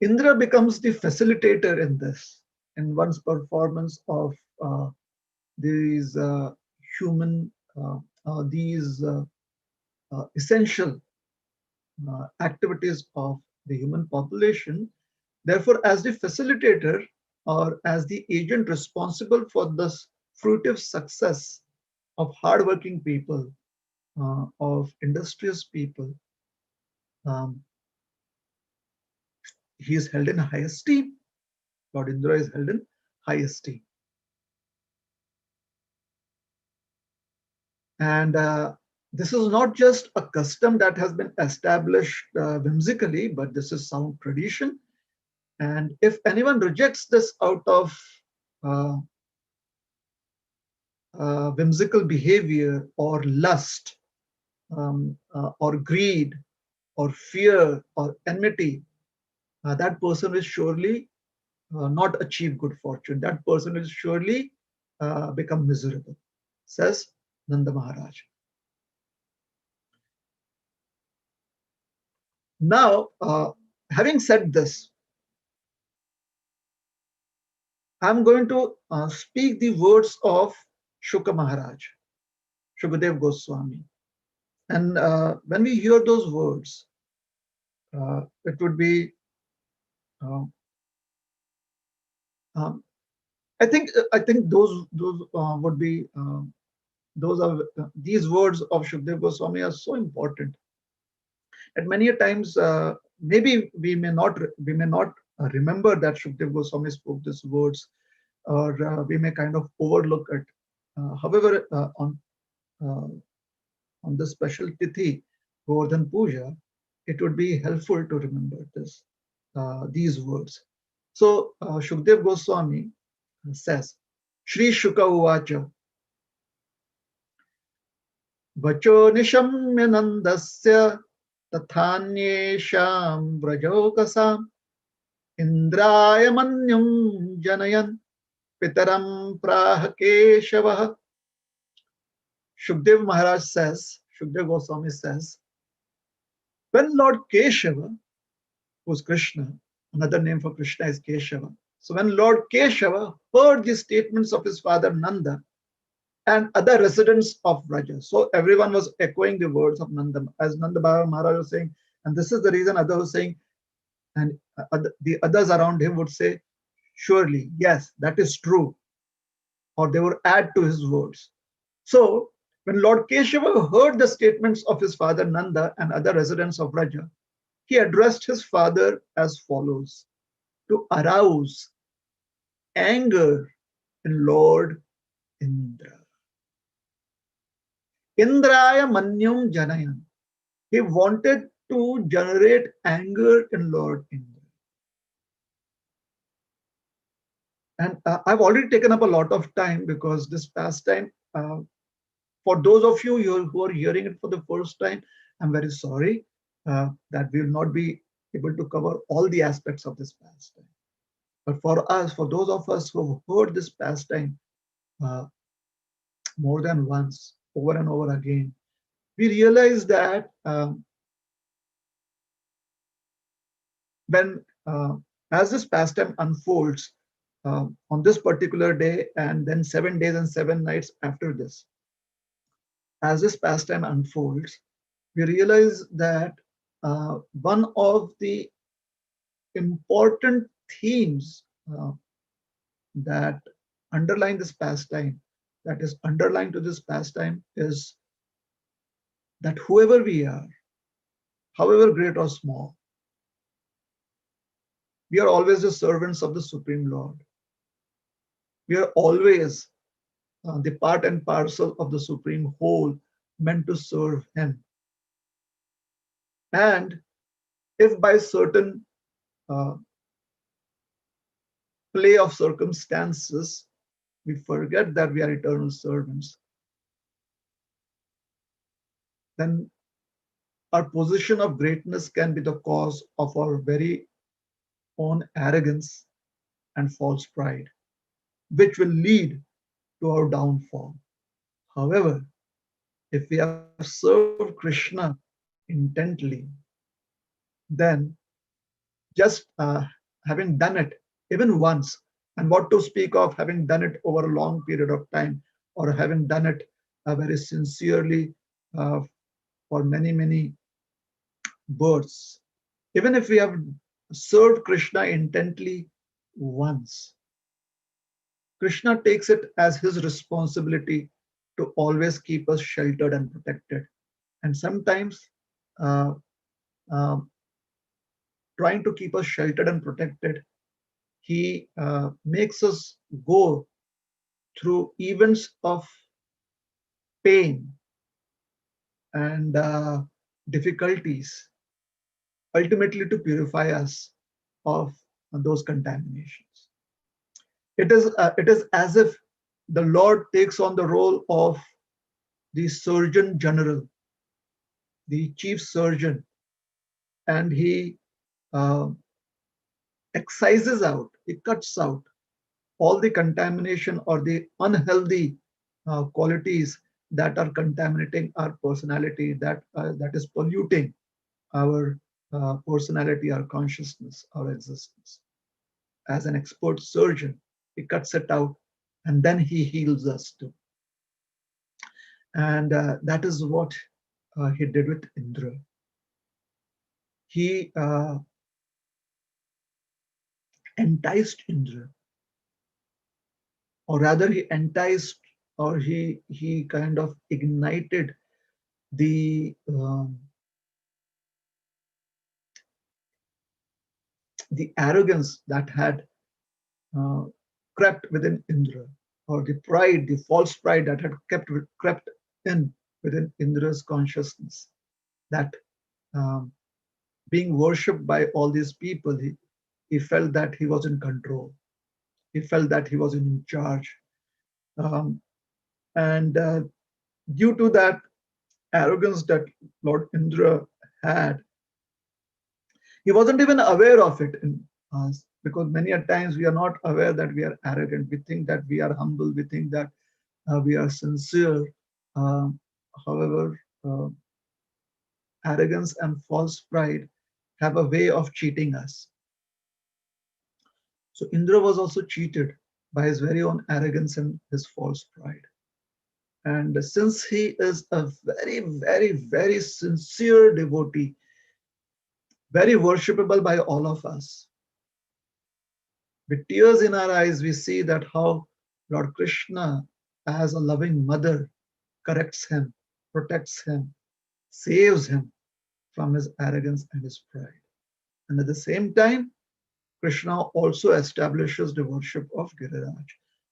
Indra becomes the facilitator in this, in one's performance of these human, these essential activities of the human population, therefore, as the facilitator or as the agent responsible for this fruitive success of hardworking people, of industrious people, um, he is held in high esteem. Lord Indra is held in high esteem. And this is not just a custom that has been established whimsically, but this is sound tradition. And if anyone rejects this out of uh, whimsical behavior or lust, or greed or fear or enmity, that person will surely not achieve good fortune. That person will surely become miserable, says Nanda Maharaj. Now, having said this, I'm going to speak the words of Shuka Maharaj, Shukadev Goswami. And when we hear those words, it would be, uh, um, I think those would be those are these words of Shukdev Goswami are so important. And many a times, maybe we may not remember that Shukdev Goswami spoke these words, or we may kind of overlook it. However, uh, on the special tithi, Govardhan Puja, it would be helpful to remember these words. So Shukdev Goswami says, Shri Shuka Uvacha, Vacho Nishamya Nandasya Tathanyesham Vrajokasam Indraya Manyam Janayan Pitaram Prahakeshavah. Shukdev Maharaj says, Shukdev Goswami says, when Lord Keshava, who's Krishna, another name for Krishna is Keshava. So when Lord Keshava heard the statements of his father Nanda and other residents of Vraja, so everyone was echoing the words of Nanda, as Nanda Maharaj was saying, and this is the reason others were saying, and the others around him would say, surely, yes, that is true, or they would add to his words. So when Lord Keshava heard the statements of his father Nanda and other residents of Vraja, he addressed his father as follows: to arouse anger in Lord Indra. Indraya Manyum Janayan. He wanted to generate anger in Lord Indra. And I've already taken up a lot of time because this pastime, for those of you who are hearing it for the first time, I'm very sorry that we will not be able to cover all the aspects of this pastime. But for us, for those of us who have heard this pastime uh, more than once, over and over again, we realize that when as this pastime unfolds on this particular day, and then 7 days and 7 nights after this, as this pastime unfolds, we realize that one of the important themes that underline this pastime, that is underlying to this pastime, is that whoever we are, however great or small, we are always the servants of the Supreme Lord. We are always the part and parcel of the Supreme Whole, meant to serve Him. And if by certain uh, play of circumstances, we forget that we are eternal servants, then our position of greatness can be the cause of our very own arrogance and false pride, which will lead to our downfall. However, if we have served Krishna intently, then just having done it even once, and what to speak of having done it over a long period of time, or having done it very sincerely uh, for many, many births. Even if we have served Krishna intently once, Krishna takes it as his responsibility to always keep us sheltered and protected. And sometimes, uh, uh, trying to keep us sheltered and protected, he makes us go through events of pain and difficulties, ultimately to purify us of those contaminations. It is as if the Lord takes on the role of the Surgeon General, the Chief Surgeon, and he uh, excises out, he cuts out all the contamination or the unhealthy qualities that are contaminating our personality, that is polluting our personality, our consciousness, our existence. As an expert surgeon, he cuts it out and then he heals us too. And that is what he did with Indra. He enticed Indra, or rather, he enticed, or he kind of ignited the arrogance that had uh, crept within Indra, or the pride, the false pride that had crept in within Indra's consciousness. That um, being worshipped by all these people, he felt that he was in control. He felt that he was in charge. Um, and due to that arrogance that Lord Indra had, he wasn't even aware of it in us, because many a times we are not aware that we are arrogant. We think that we are humble. We think that we are sincere. Um, However, arrogance and false pride have a way of cheating us. So Indra was also cheated by his very own arrogance and his false pride. And since he is a very, very, very sincere devotee, very worshipable by all of us, with tears in our eyes, we see that how Lord Krishna, as a loving mother, corrects him, protects him, saves him from his arrogance and his pride. And at the same time, Krishna also establishes the worship of Giriraj.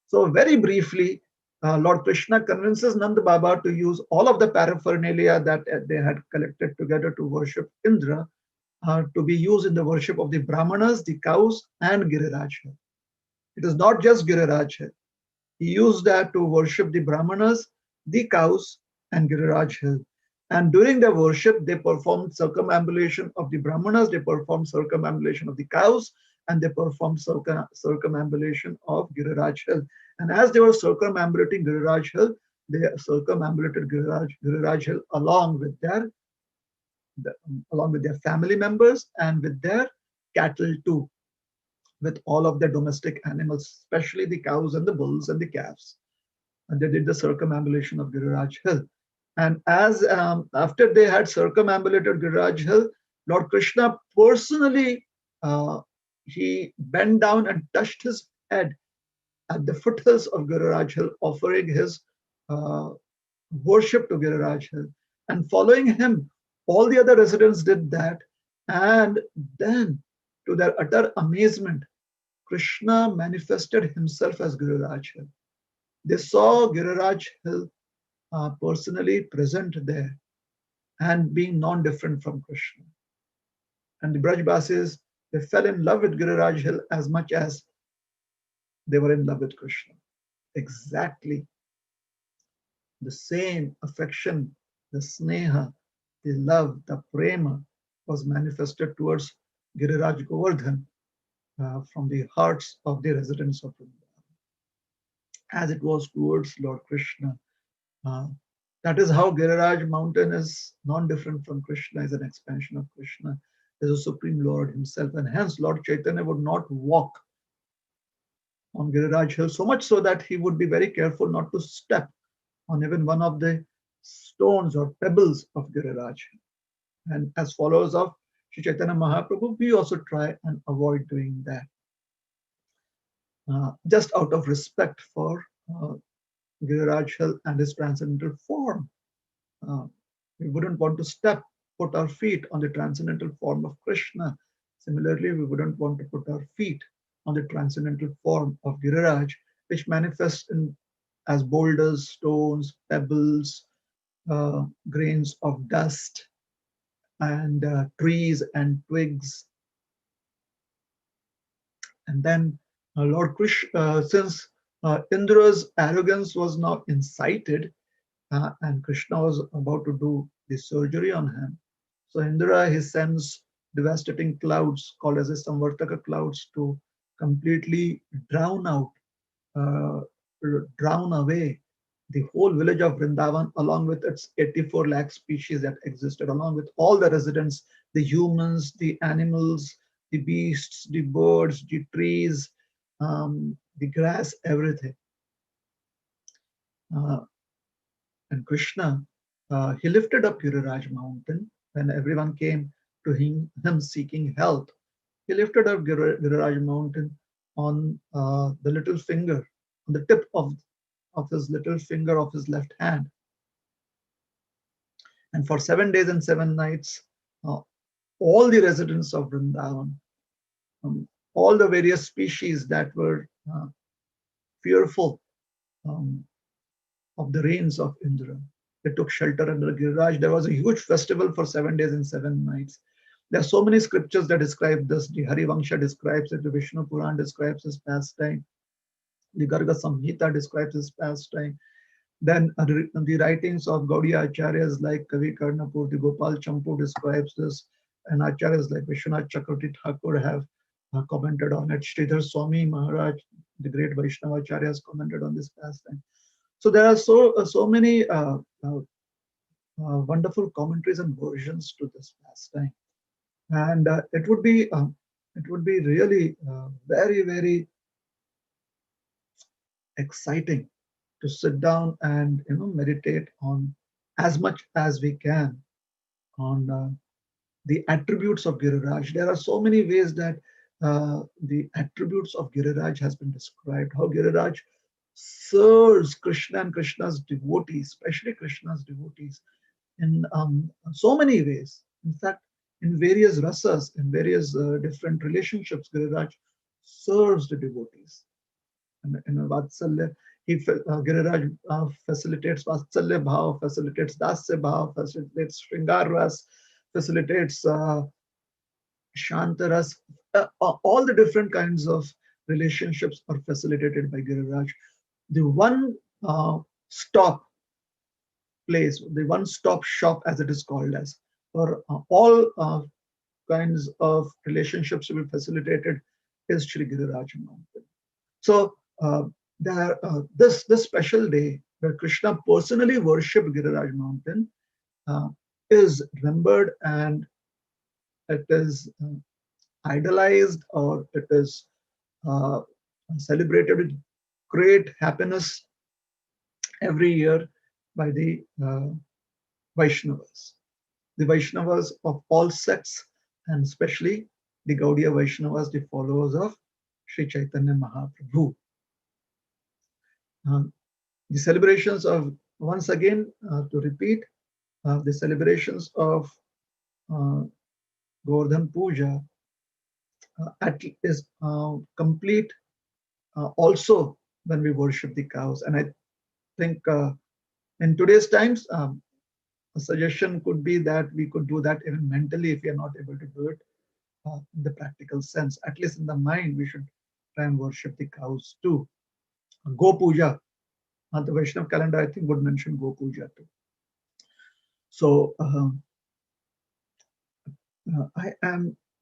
So, very briefly, Lord Krishna convinces Nand Baba to use all of the paraphernalia that they had collected together to worship Indra to be used in the worship of the Brahmanas, the cows, and Giriraj. It is not just Giriraj. He used that to worship the Brahmanas, the cows, and Giriraj Hill. And during their worship, they performed circumambulation of the Brahmanas, they performed circumambulation of the cows, and they performed circumambulation of Giriraj Hill. And as they were circumambulating Giriraj Hill, they circumambulated Giriraj Hill along with their family members and with their cattle too, with all of their domestic animals, especially the cows and the bulls and the calves. And they did the circumambulation of Giriraj Hill. And as after they had circumambulated Giriraj Hill, Lord Krishna personally he bent down and touched his head at the foothills of Giriraj Hill, offering his uh, worship to Giriraj Hill. And following him, all the other residents did that. And then, to their utter amazement, Krishna manifested himself as Giriraj Hill. They saw Giriraj Hill personally present there and being non-different from Krishna. And the Brajbasis, they fell in love with Giriraj Hill as much as they were in love with Krishna. Exactly the same affection, the sneha, the love, the prema was manifested towards Giriraj Govardhan from the hearts of the residents of Vrindavan, as it was towards Lord Krishna. Uh, that is how Giriraj mountain is non-different from Krishna, is an expansion of Krishna, is the Supreme Lord himself. And hence Lord Chaitanya would not walk on Giriraj Hill, so much so that he would be very careful not to step on even one of the stones or pebbles of Giriraj. And as followers of Sri Chaitanya Mahaprabhu, we also try and avoid doing that, just out of respect for Giriraj Hill and his transcendental form. We wouldn't want to put our feet on the transcendental form of Krishna. Similarly, we wouldn't want to put our feet on the transcendental form of Giriraj, which manifests as boulders, stones, pebbles, grains of dust, and trees and twigs. And then Lord Krishna, since Indra's arrogance was now incited, and Krishna was about to do the surgery on him, so Indra he sends devastating clouds called as the Samvartaka clouds to completely drown out, uh, drown away the whole village of Vrindavan along with its 84 lakh species that existed, along with all the residents, the humans, the animals, the beasts, the birds, the trees, the grass, everything. Uh, and Krishna, he lifted up Giriraj mountain when everyone came to him seeking help. He lifted up Giriraj mountain on the little finger, on the tip of his little finger of his left hand. And for 7 days and 7 nights, uh, all the residents of Vrindavan, um, all the various species that were fearful um, of the rains of Indra, they took shelter under Giriraj. There was a huge festival for 7 days and 7 nights. There are so many scriptures that describe this. The Harivangsha describes it, the Vishnu Puran describes this pastime, the Garga Samhita describes this pastime. Then the writings of Gaudiya Acharyas like Kavi Karnapur, the Gopal Champu describes this, and Acharyas like Vishwanath Chakravarti Thakur have commented on it. Sridhar Swami Maharaj, the great Vaishnava Acharya, has commented on this pastime. So there are so many wonderful commentaries and versions to this pastime, and it would be really very exciting to sit down and meditate on as much as we can on the attributes of Giriraj. There are so many ways that the attributes of Giriraj has been described. How Giriraj serves Krishna and Krishna's devotees, especially Krishna's devotees, in so many ways. In fact, in various rasas, in various different relationships, Giriraj serves the devotees. And in Vatsalya, Giriraj facilitates Vatsalya Bhav, facilitates Dasya Bhav, facilitates Shringar Ras, facilitates Shantaras. All the different kinds of relationships are facilitated by Giriraj. The one stop place, the one stop shop, as it is called as, for all kinds of relationships to be facilitated is Shri Giriraj Mountain. So this special day where Krishna personally worshipped Giriraj Mountain is remembered, and it is idolized, or it is celebrated with great happiness every year by the Vaishnavas. The Vaishnavas of all sects, and especially the Gaudiya Vaishnavas, the followers of Sri Chaitanya Mahaprabhu. The celebrations of, once again, to repeat, the celebrations of Govardhana Puja is complete also when we worship the cows. And I think in today's times, a suggestion could be that we could do that even mentally if we are not able to do it in the practical sense. At least in the mind, we should try and worship the cows too. Go Puja. The Vaishnav calendar, I think, would mention Go Puja too. So I'm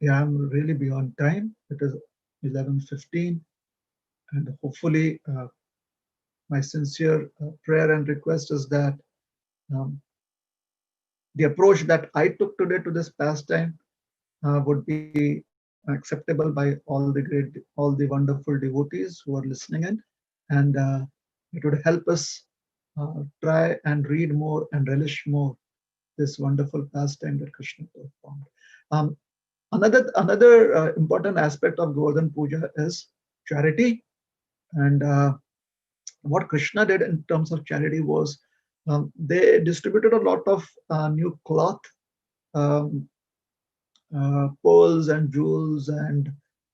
really beyond time. It is 11:15, and hopefully my sincere prayer and request is that the approach that I took today to this pastime would be acceptable by all the wonderful devotees who are listening in, and it would help us try and read more and relish more this wonderful pastime that Krishna performed. Another important aspect of Govardhana Puja is charity, and what Krishna did in terms of charity was they distributed a lot of new cloth, pearls and jewels and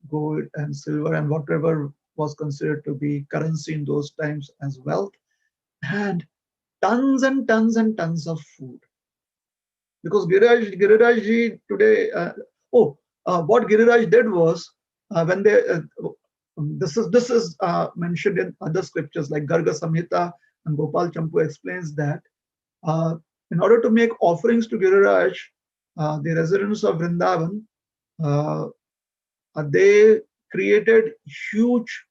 gold and silver and whatever was considered to be currency in those times as wealth, and tons and tons and tons of food. Because Giriraj ji today, what Giriraj did was when they this is mentioned in other scriptures like Garga Samhita, and Gopal Champu explains that in order to make offerings to Giriraj, the residents of Vrindavan uh, they created huge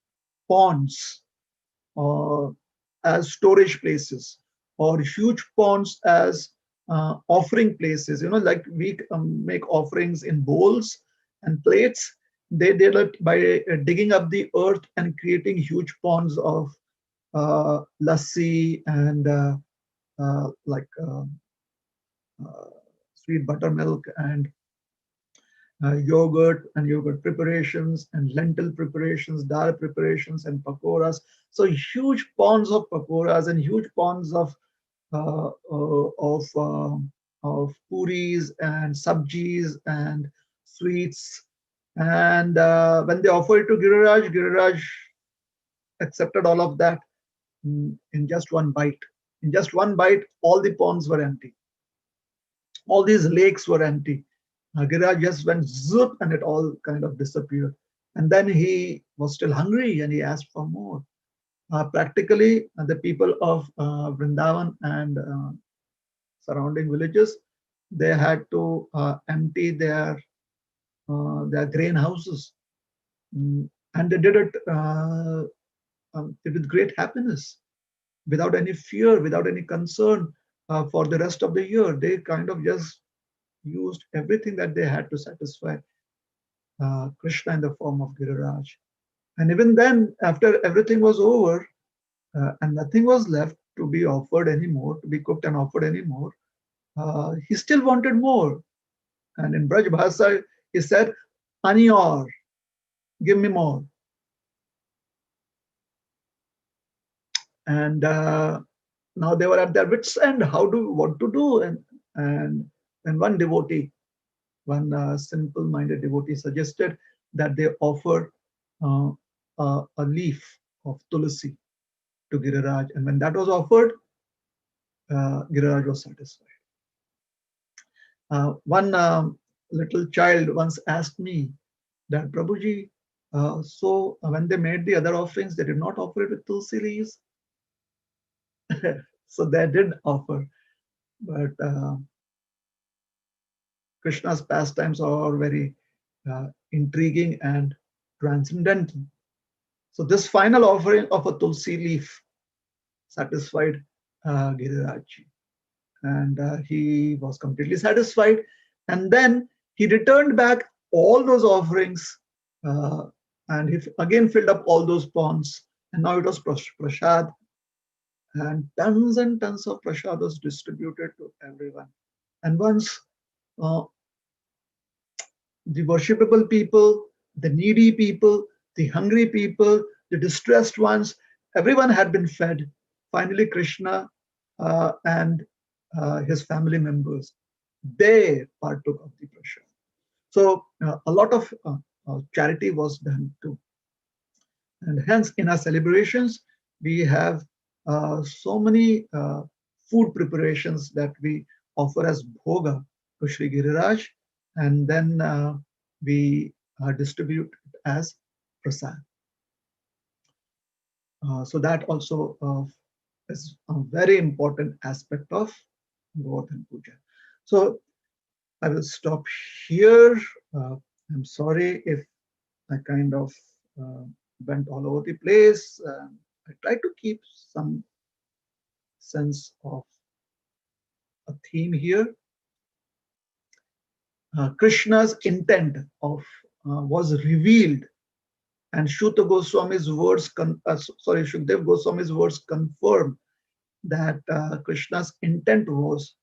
ponds uh, as storage places, or huge ponds as offering places. Like we make offerings in bowls and plates. They did it by digging up the earth and creating huge ponds of lassi and like uh, sweet buttermilk and yogurt and yogurt preparations and lentil preparations, dal preparations, and pakoras. So huge ponds of pakoras and huge ponds uh, uh, of uh, of puris and sabjis and sweets. And when they offered it to Giriraj, Giriraj accepted all of that in just one bite. In just one bite, all the ponds were empty. All these lakes were empty. Giraj just went zoop and it all kind of disappeared. And then he was still hungry and he asked for more. Practically, the people of Vrindavan and surrounding villages, they had to empty their grain houses. And they did it with great happiness, without any fear, without any concern for the rest of the year. They kind of just used everything that they had to satisfy Krishna in the form of Giriraj. And even then, after everything was over and nothing was left to be offered anymore, to be cooked and offered anymore, he still wanted more. And in Braj Bhasa, he said, Ani aur, give me more. And now they were at their wits' end, what to do. And one devotee, one simple-minded devotee suggested that they offer uh, a leaf of tulsi to Giriraj. And when that was offered, Giriraj was satisfied. One little child once asked me that, Prabhuji, so when they made the other offerings, they did not offer it with tulsi leaves. So they did offer. But Krishna's pastimes are very intriguing and transcendental. So this final offering of a tulsi leaf satisfied Giriraj. And he was completely satisfied. And then he returned back all those offerings and he again filled up all those ponds. And now it was prasad. And tons of prasad was distributed to everyone. And once uh, the worshipable people, the needy people, the hungry people, the distressed ones, everyone had been fed. Finally, Krishna and his family members, they partook of the prasad. So a lot of charity was done too. And hence, in our celebrations, we have so many food preparations that we offer as bhoga to Sri Giriraj, and then we distribute it as prasad. So that also is a very important aspect of Govardhana Puja. So I will stop here. I'm sorry if I kind of uh, went all over the place. I tried to keep some sense of a theme here. Krishna's intent of was revealed, and Shuta Goswami's words, Shukdev Goswami's words confirm that Krishna's intent was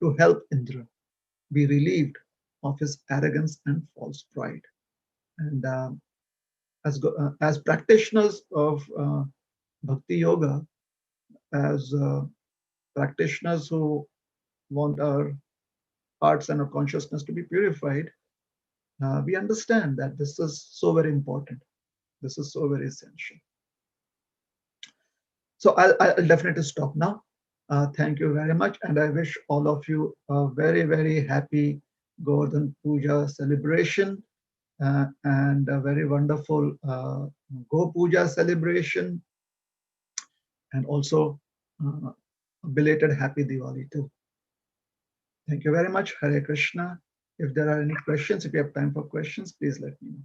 to help Indra be relieved of his arrogance and false pride. And as practitioners of bhakti yoga, as practitioners who want our hearts and our consciousness to be purified, we understand that this is so very important. This is so very essential. So I'll definitely stop now. Thank you very much. And I wish all of you a very, very happy Govardhana Puja celebration and a very wonderful Go Puja celebration. And also a belated happy Diwali too. Thank you very much. Hare Krishna. If there are any questions, if you have time for questions, please let me know.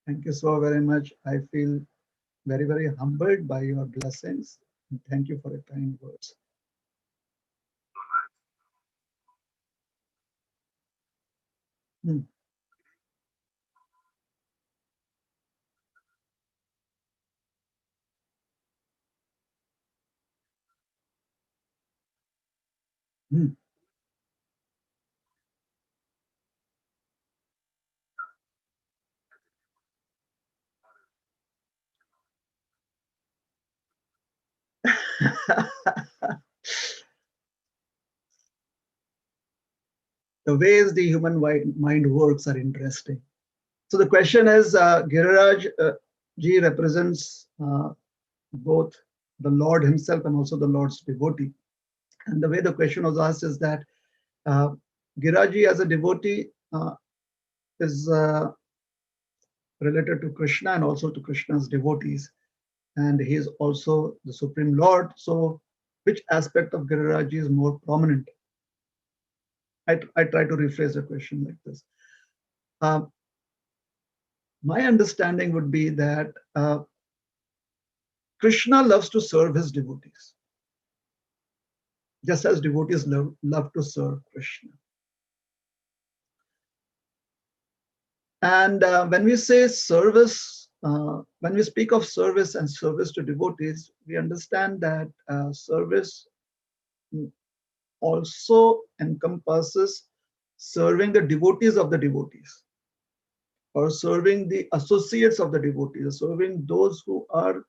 Thank you so very much. I feel very, very humbled by your blessings. And thank you for your kind words. Hmm. Hmm. The ways the human mind works are interesting. So the question is, Giriraj ji represents both the Lord himself and also the Lord's devotee. And the way the question was asked is that uh, Giraji as a devotee is related to Krishna and also to Krishna's devotees. And he is also the Supreme Lord. So which aspect of Giriraji is more prominent? I try to rephrase the question like this. Uh, my understanding would be that Krishna loves to serve his devotees, just as devotees love to serve Krishna. And when we say service, when we speak of service and service to devotees, we understand that service also encompasses serving the devotees of the devotees, or serving the associates of the devotees, serving those who are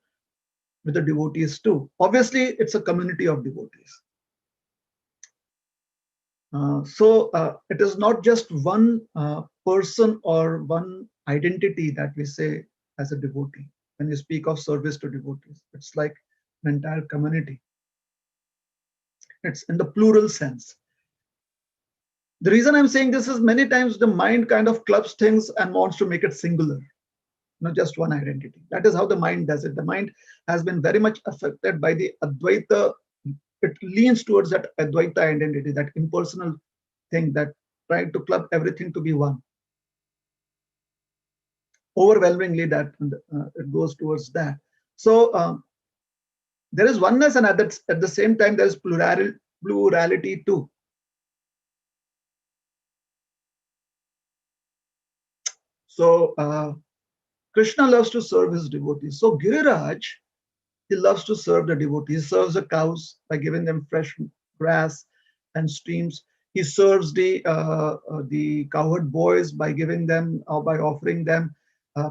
with the devotees too. Obviously, it's a community of devotees. So it is not just one person or one identity that we say as a devotee. When you speak of service to devotees, it's like an entire community. It's in the plural sense. The reason I'm saying this is many times the mind kind of clubs things and wants to make it singular, not just one identity. That is how the mind does it. The mind has been very much affected by the Advaita. It leans towards that Advaita identity, that impersonal thing that trying to club everything to be one. Overwhelmingly, that it goes towards that. So there is oneness, and at the same time, there is plurality too. So Krishna loves to serve his devotees. So Giriraj, he loves to serve the devotees. He serves the cows by giving them fresh grass and streams. He serves the cowherd boys by giving them, or by offering them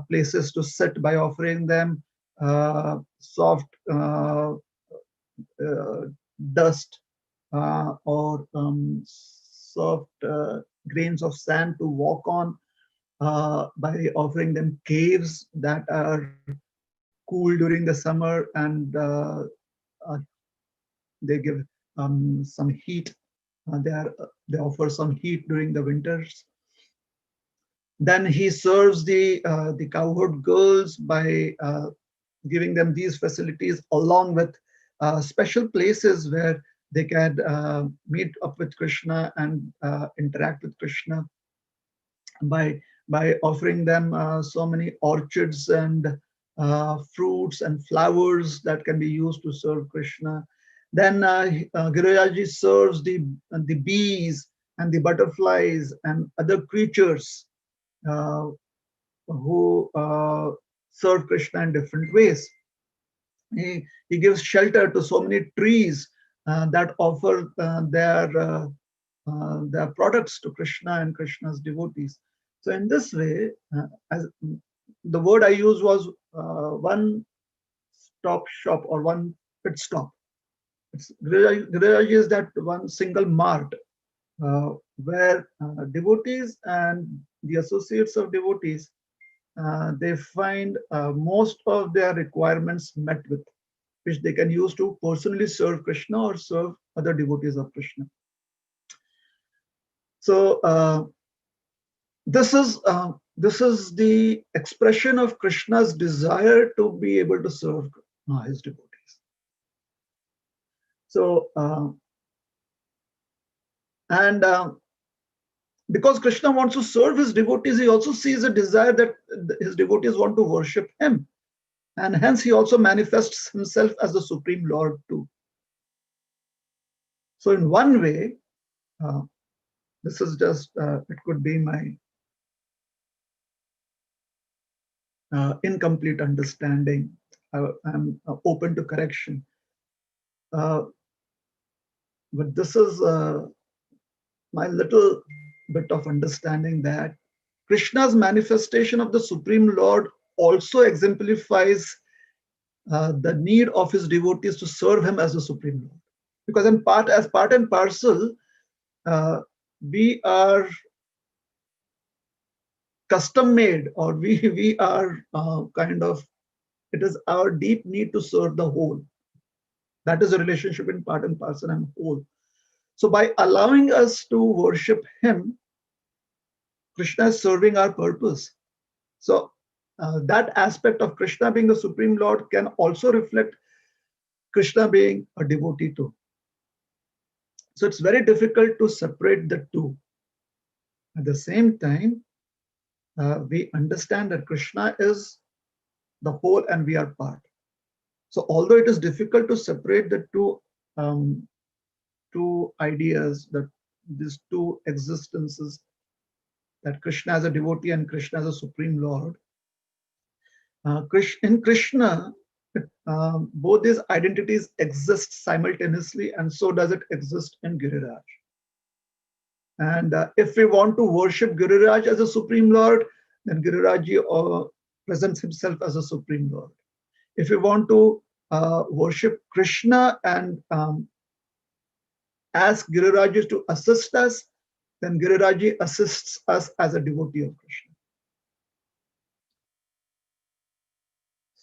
places to sit, by offering them soft uh, dust or soft grains of sand to walk on, by offering them caves that are cool during the summer, and uh, they give some heat. They offer some heat during the winters. Then he serves the cowherd girls by giving them these facilities, along with special places where they can meet up with Krishna and interact with Krishna, by offering them so many orchids and fruits and flowers that can be used to serve Krishna. Then Giriyaji serves the bees and the butterflies and other creatures uh, who serve Krishna in different ways. He gives shelter to so many trees that offer their they are products to Krishna and Krishna's devotees. So in this way, as the word I used was one stop shop or one pit stop. Giriraj is that one single mart where devotees and the associates of devotees they find most of their requirements met with, which they can use to personally serve Krishna or serve other devotees of Krishna. So this is the expression of Krishna's desire to be able to serve his devotees. So and because Krishna wants to serve his devotees, he also sees a desire that his devotees want to worship him, and hence he also manifests himself as the Supreme Lord too. So in one way, this is just it could be my incomplete understanding. I'm open to correction. But this is my little bit of understanding that Krishna's manifestation of the Supreme Lord also exemplifies the need of his devotees to serve him as the Supreme Lord. Because as part and parcel, we are custom made, or we are kind of, it is our deep need to serve the whole. That is a relationship in part and parcel and whole. So by allowing us to worship him, Krishna is serving our purpose. So that aspect of Krishna being the Supreme Lord can also reflect Krishna being a devotee too. So it's very difficult to separate the two. At the same time, we understand that Krishna is the whole and we are part. So although it is difficult to separate the two ideas, that these two existences, that Krishna as a devotee and Krishna as a Supreme Lord, in Krishna, both these identities exist simultaneously, and so does it exist in Giriraj. And if we want to worship Giriraj as a Supreme Lord, then Giriraj presents himself as a Supreme Lord. If we want to worship Krishna and ask Giriraj to assist us, then Giriraj assists us as a devotee of Krishna.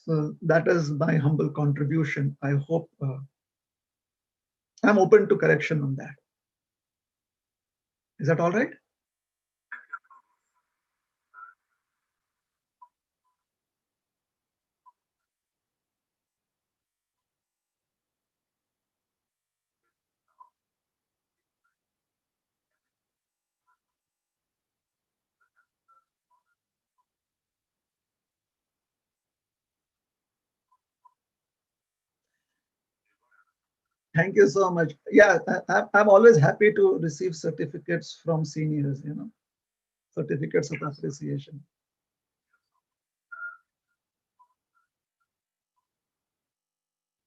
So that is my humble contribution. I hope I'm open to correction on that. Is that all right? Thank you so much. Yeah, I'm always happy to receive certificates from seniors, certificates of appreciation.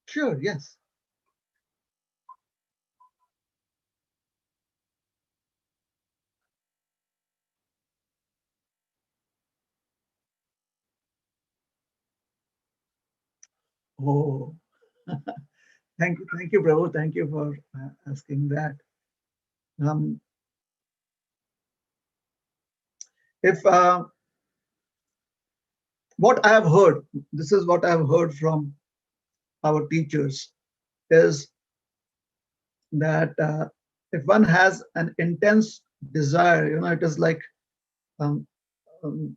Sure, yes. Oh, thank you, Prabhu. Thank you for asking that. Um, if what I have heard, this is what I have heard from our teachers, is that if one has an intense desire, it is like um, um,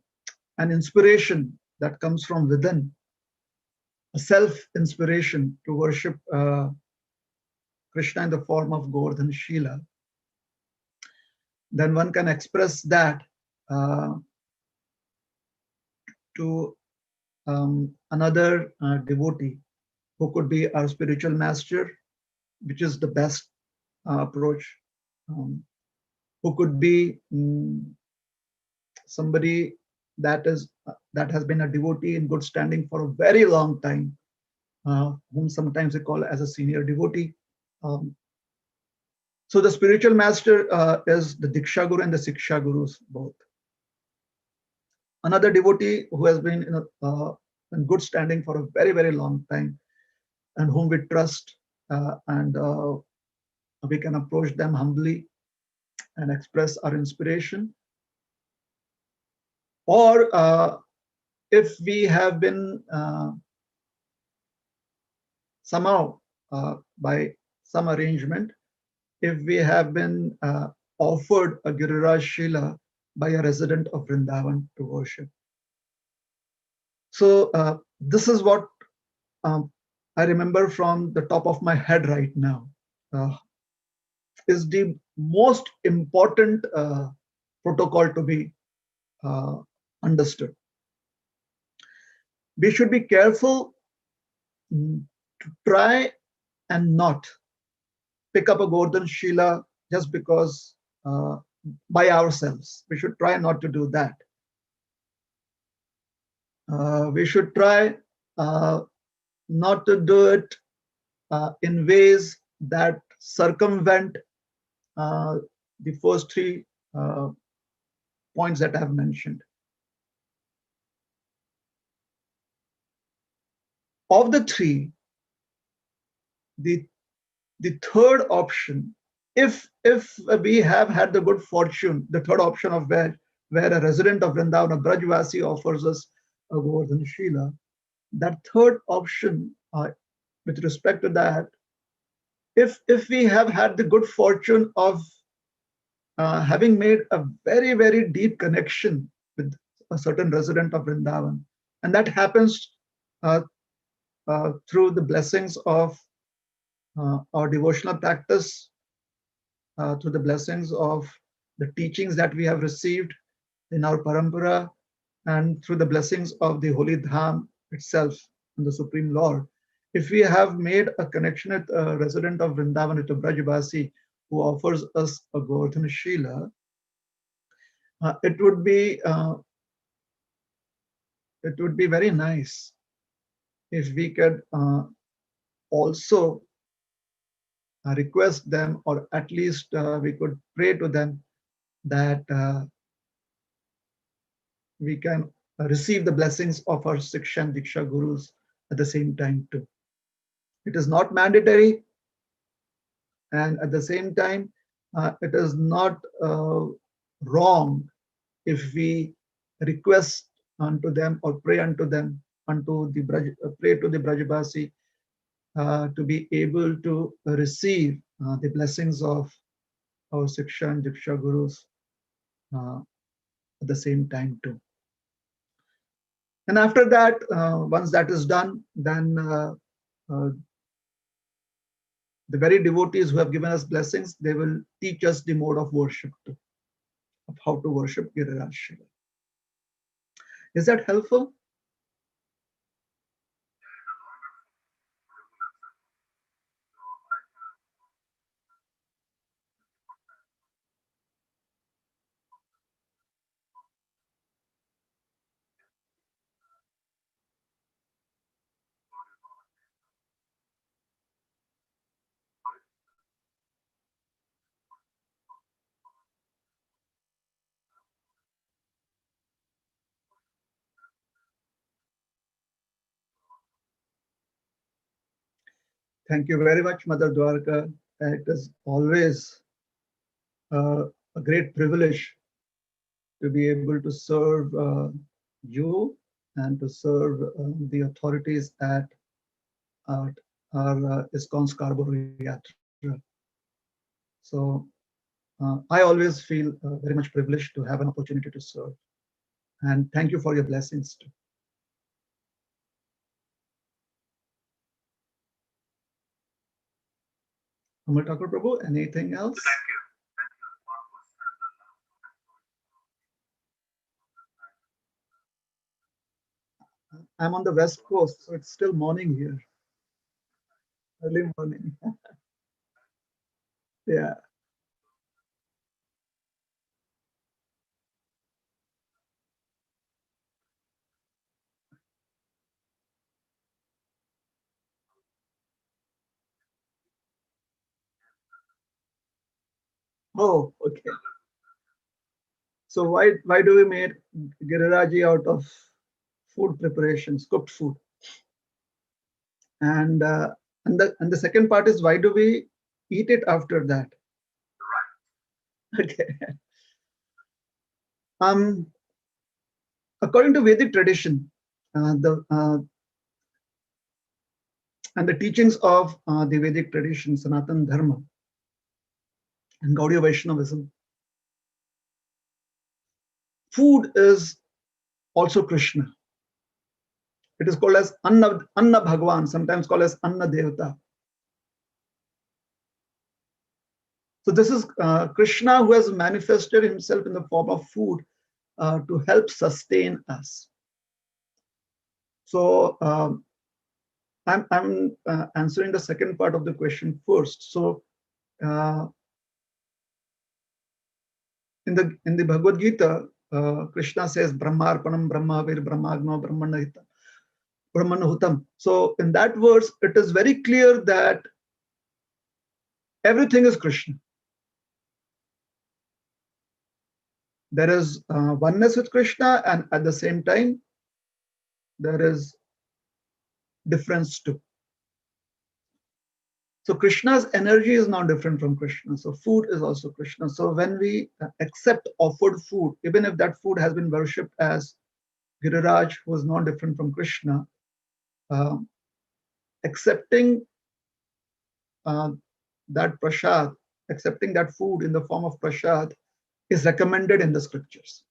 an inspiration that comes from within, a self-inspiration to worship Krishna in the form of Govardhana Shila, then one can express that uh, to another devotee who could be our spiritual master, which is the best approach, who could be somebody that has been a devotee in good standing for a very long time, whom sometimes they call as a senior devotee. Um, So the spiritual master is the Diksha Guru and the Siksha Gurus both. Another devotee who has been in good standing for a very, very long time and whom we trust, and we can approach them humbly and express our inspiration. Or if we have been somehow, by some arrangement, if we have been offered a Giriraj Shila by a resident of Vrindavan to worship. So this is what um, I remember from the top of my head right now. Is the most important protocol to be uh, understood. We should be careful to try and not pick up a Govardhan Shila just because by ourselves. We should try not to do that. We should try not to do it in ways that circumvent the first three uh, points that I have mentioned. Of the three, the third option, if we have had the good fortune, the third option of where a resident of Vrindavan, a Brajvasi, offers us a Govardhan Shila, that third option, with respect to that, if we have had the good fortune of having made a very, very deep connection with a certain resident of Vrindavan, and that happens uh, through the blessings of our devotional practice, through the blessings of the teachings that we have received in our parampara, and through the blessings of the Holy Dham itself and the Supreme Lord. If we have made a connection with a resident of Vrindavan, with a Brajbasi who offers us a Govardhan Shila, it would be very nice if we could also request them, or at least we could pray to them that we can receive the blessings of our Siksha and Diksha Gurus at the same time too. It is not mandatory, and at the same time, it is not wrong if we request unto them or pray unto them, pray to the Brajabasi, to be able to receive the blessings of our Siksha and Diksha Gurus at the same time too. And after that, once that is done, then uh, the very devotees who have given us blessings, they will teach us the mode of worship too, of how to worship Giriraj Shiva. Is that helpful? Thank you very much, Mother Dwarka. It is always a great privilege to be able to serve you and to serve the authorities at our, Iskcon Scarborough Yatra. So I always feel very much privileged to have an opportunity to serve. And thank you for your blessings too. Amal Thakur Prabhu, anything else? I'm on the West Coast, so it's still morning here, early morning. Yeah. Oh, okay. So why do we make Giriraji out of food preparations, cooked food? And the second part is, why do we eat it after that? Okay. According to Vedic tradition, the and the teachings of the Vedic tradition, Sanatana Dharma, and Gaudiya Vaishnavism, food is also Krishna. It is called as Anna Bhagwan, sometimes called as Anna Devata. So this is Krishna who has manifested himself in the form of food to help sustain us. So I'm answering the second part of the question first. So in the Bhagavad Gita, Krishna says Brahmarpanam Brahmavir Brahmagno Brahmanahutam. So in that verse, it is very clear that everything is Krishna. There is oneness with Krishna, and at the same time, there is difference too. So Krishna's energy is not different from Krishna. So food is also Krishna. So when we accept offered food, even if that food has been worshipped as Giriraj, who is not different from Krishna, accepting that prasad, accepting that food in the form of prasad is recommended in the scriptures.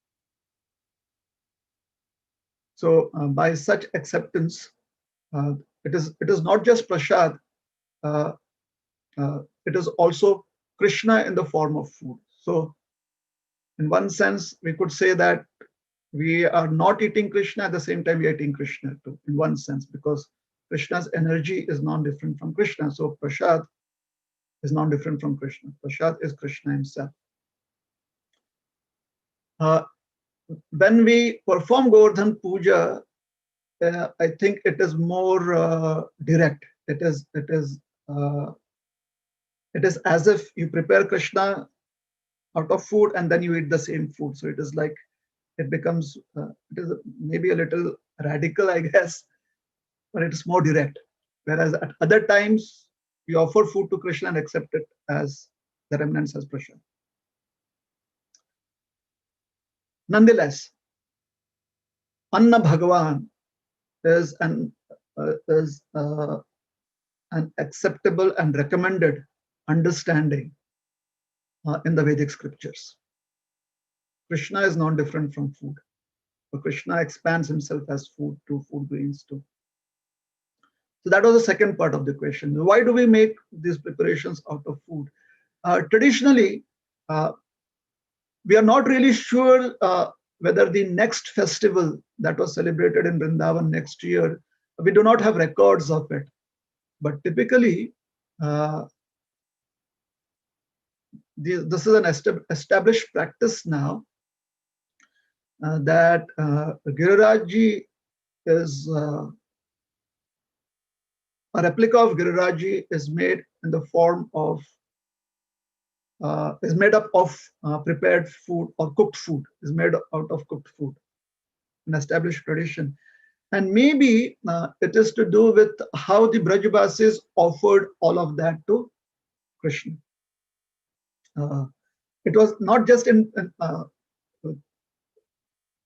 So by such acceptance, it is not just prasad, it is also Krishna in the form of food. So in one sense, we could say that we are not eating Krishna, at the same time we are eating Krishna too, in one sense, because Krishna's energy is non-different from Krishna. So prasad is non-different from Krishna. Prasad is Krishna himself. When we perform Govardhan Puja, I think it is more direct. It is as if you prepare Krishna out of food and then you eat the same food. So it is like, it becomes, it is maybe a little radical, I guess, but it is more direct. Whereas at other times, we offer food to Krishna and accept it as the remnants as prasad. Nonetheless, Anna Bhagavan is an acceptable and recommended understanding in the Vedic scriptures. Krishna is not different from food. So Krishna expands himself as food to food grains too. So that was the second part of the question. Why do we make these preparations out of food? Traditionally, we are not really sure whether the next festival that was celebrated in Vrindavan next year, we do not have records of it. But typically, this is an established practice now that Giriraj is a replica of Giriraj is made in the form of is made up of prepared food or cooked food, is made out of cooked food, an established tradition. And maybe it is to do with how the Brajbasis offered all of that to Krishna. It was not just in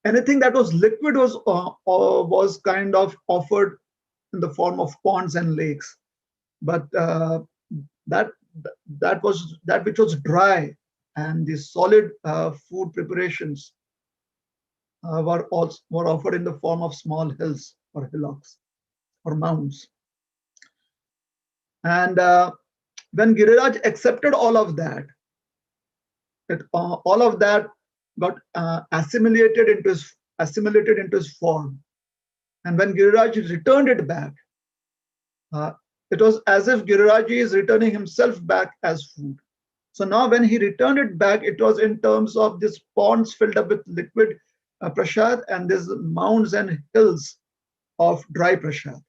anything that was liquid was kind of offered in the form of ponds and lakes, but that which was dry and the solid food preparations were offered in the form of small hills or hillocks or mounds. And when Giriraj accepted all of that, all of that got assimilated into his form. And when Giriraj returned it back, it was as if Giriraj is returning himself back as food. So now when he returned it back, it was in terms of these ponds filled up with liquid prasad and these mounds and hills of dry prasad.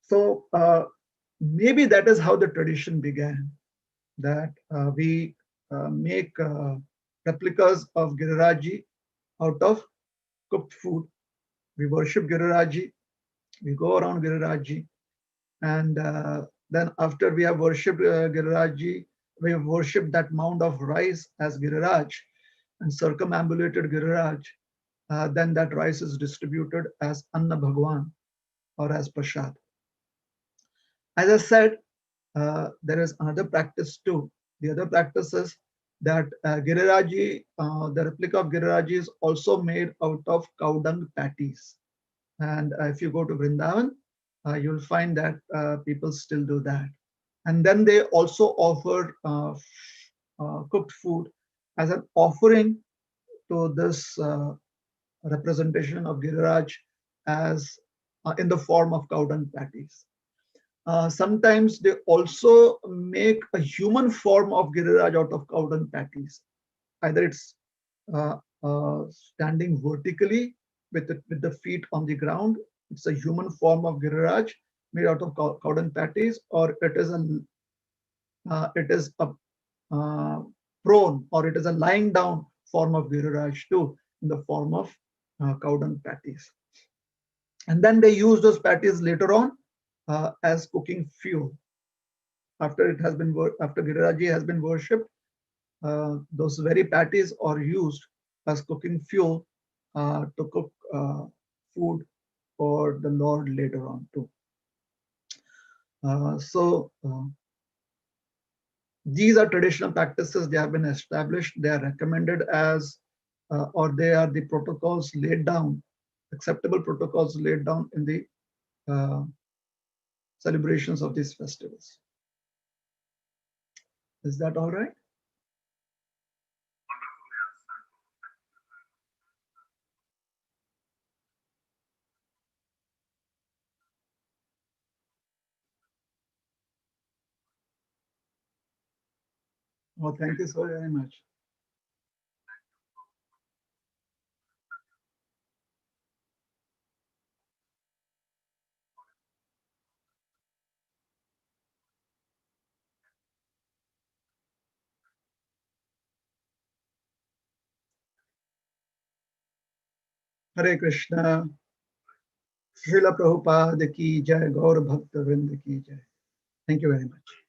So maybe that is how the tradition began. that we make replicas of Girirajji out of cooked food. We worship Girirajji, we go around Girirajji, and then after we have worshipped Girirajji, we have worshipped that mound of rice as Giriraj and circumambulated Giriraj, then that rice is distributed as Anna Bhagwan or as Prasad. As I said, there is another practice too. The other practice is that Giriraji, the replica of Giriraji is also made out of cow dung patties. And if you go to Vrindavan, you'll find that people still do that. And then they also offer cooked food as an offering to this representation of Giriraj as in the form of cow dung patties. Sometimes they also make a human form of Giriraj out of cow dung patties. Either it's standing vertically with the feet on the ground. It's a human form of Giriraj made out of cow dung patties, or it is a prone, or it is a lying down form of Giriraj too, in the form of cow dung patties. And then they use those patties later on as cooking fuel. After Giriraji has been worshipped, those very patties are used as cooking fuel to cook food for the Lord later on too. These are traditional practices. They have been established. They are recommended as, or they are the protocols laid down, acceptable protocols laid down in the celebrations of these festivals. Is that all right? Oh, thank you so very much. Hare Krishna. Srila Prabhupada ki jai, Gaur Bhakta Vrinda ki jai. Thank you very much.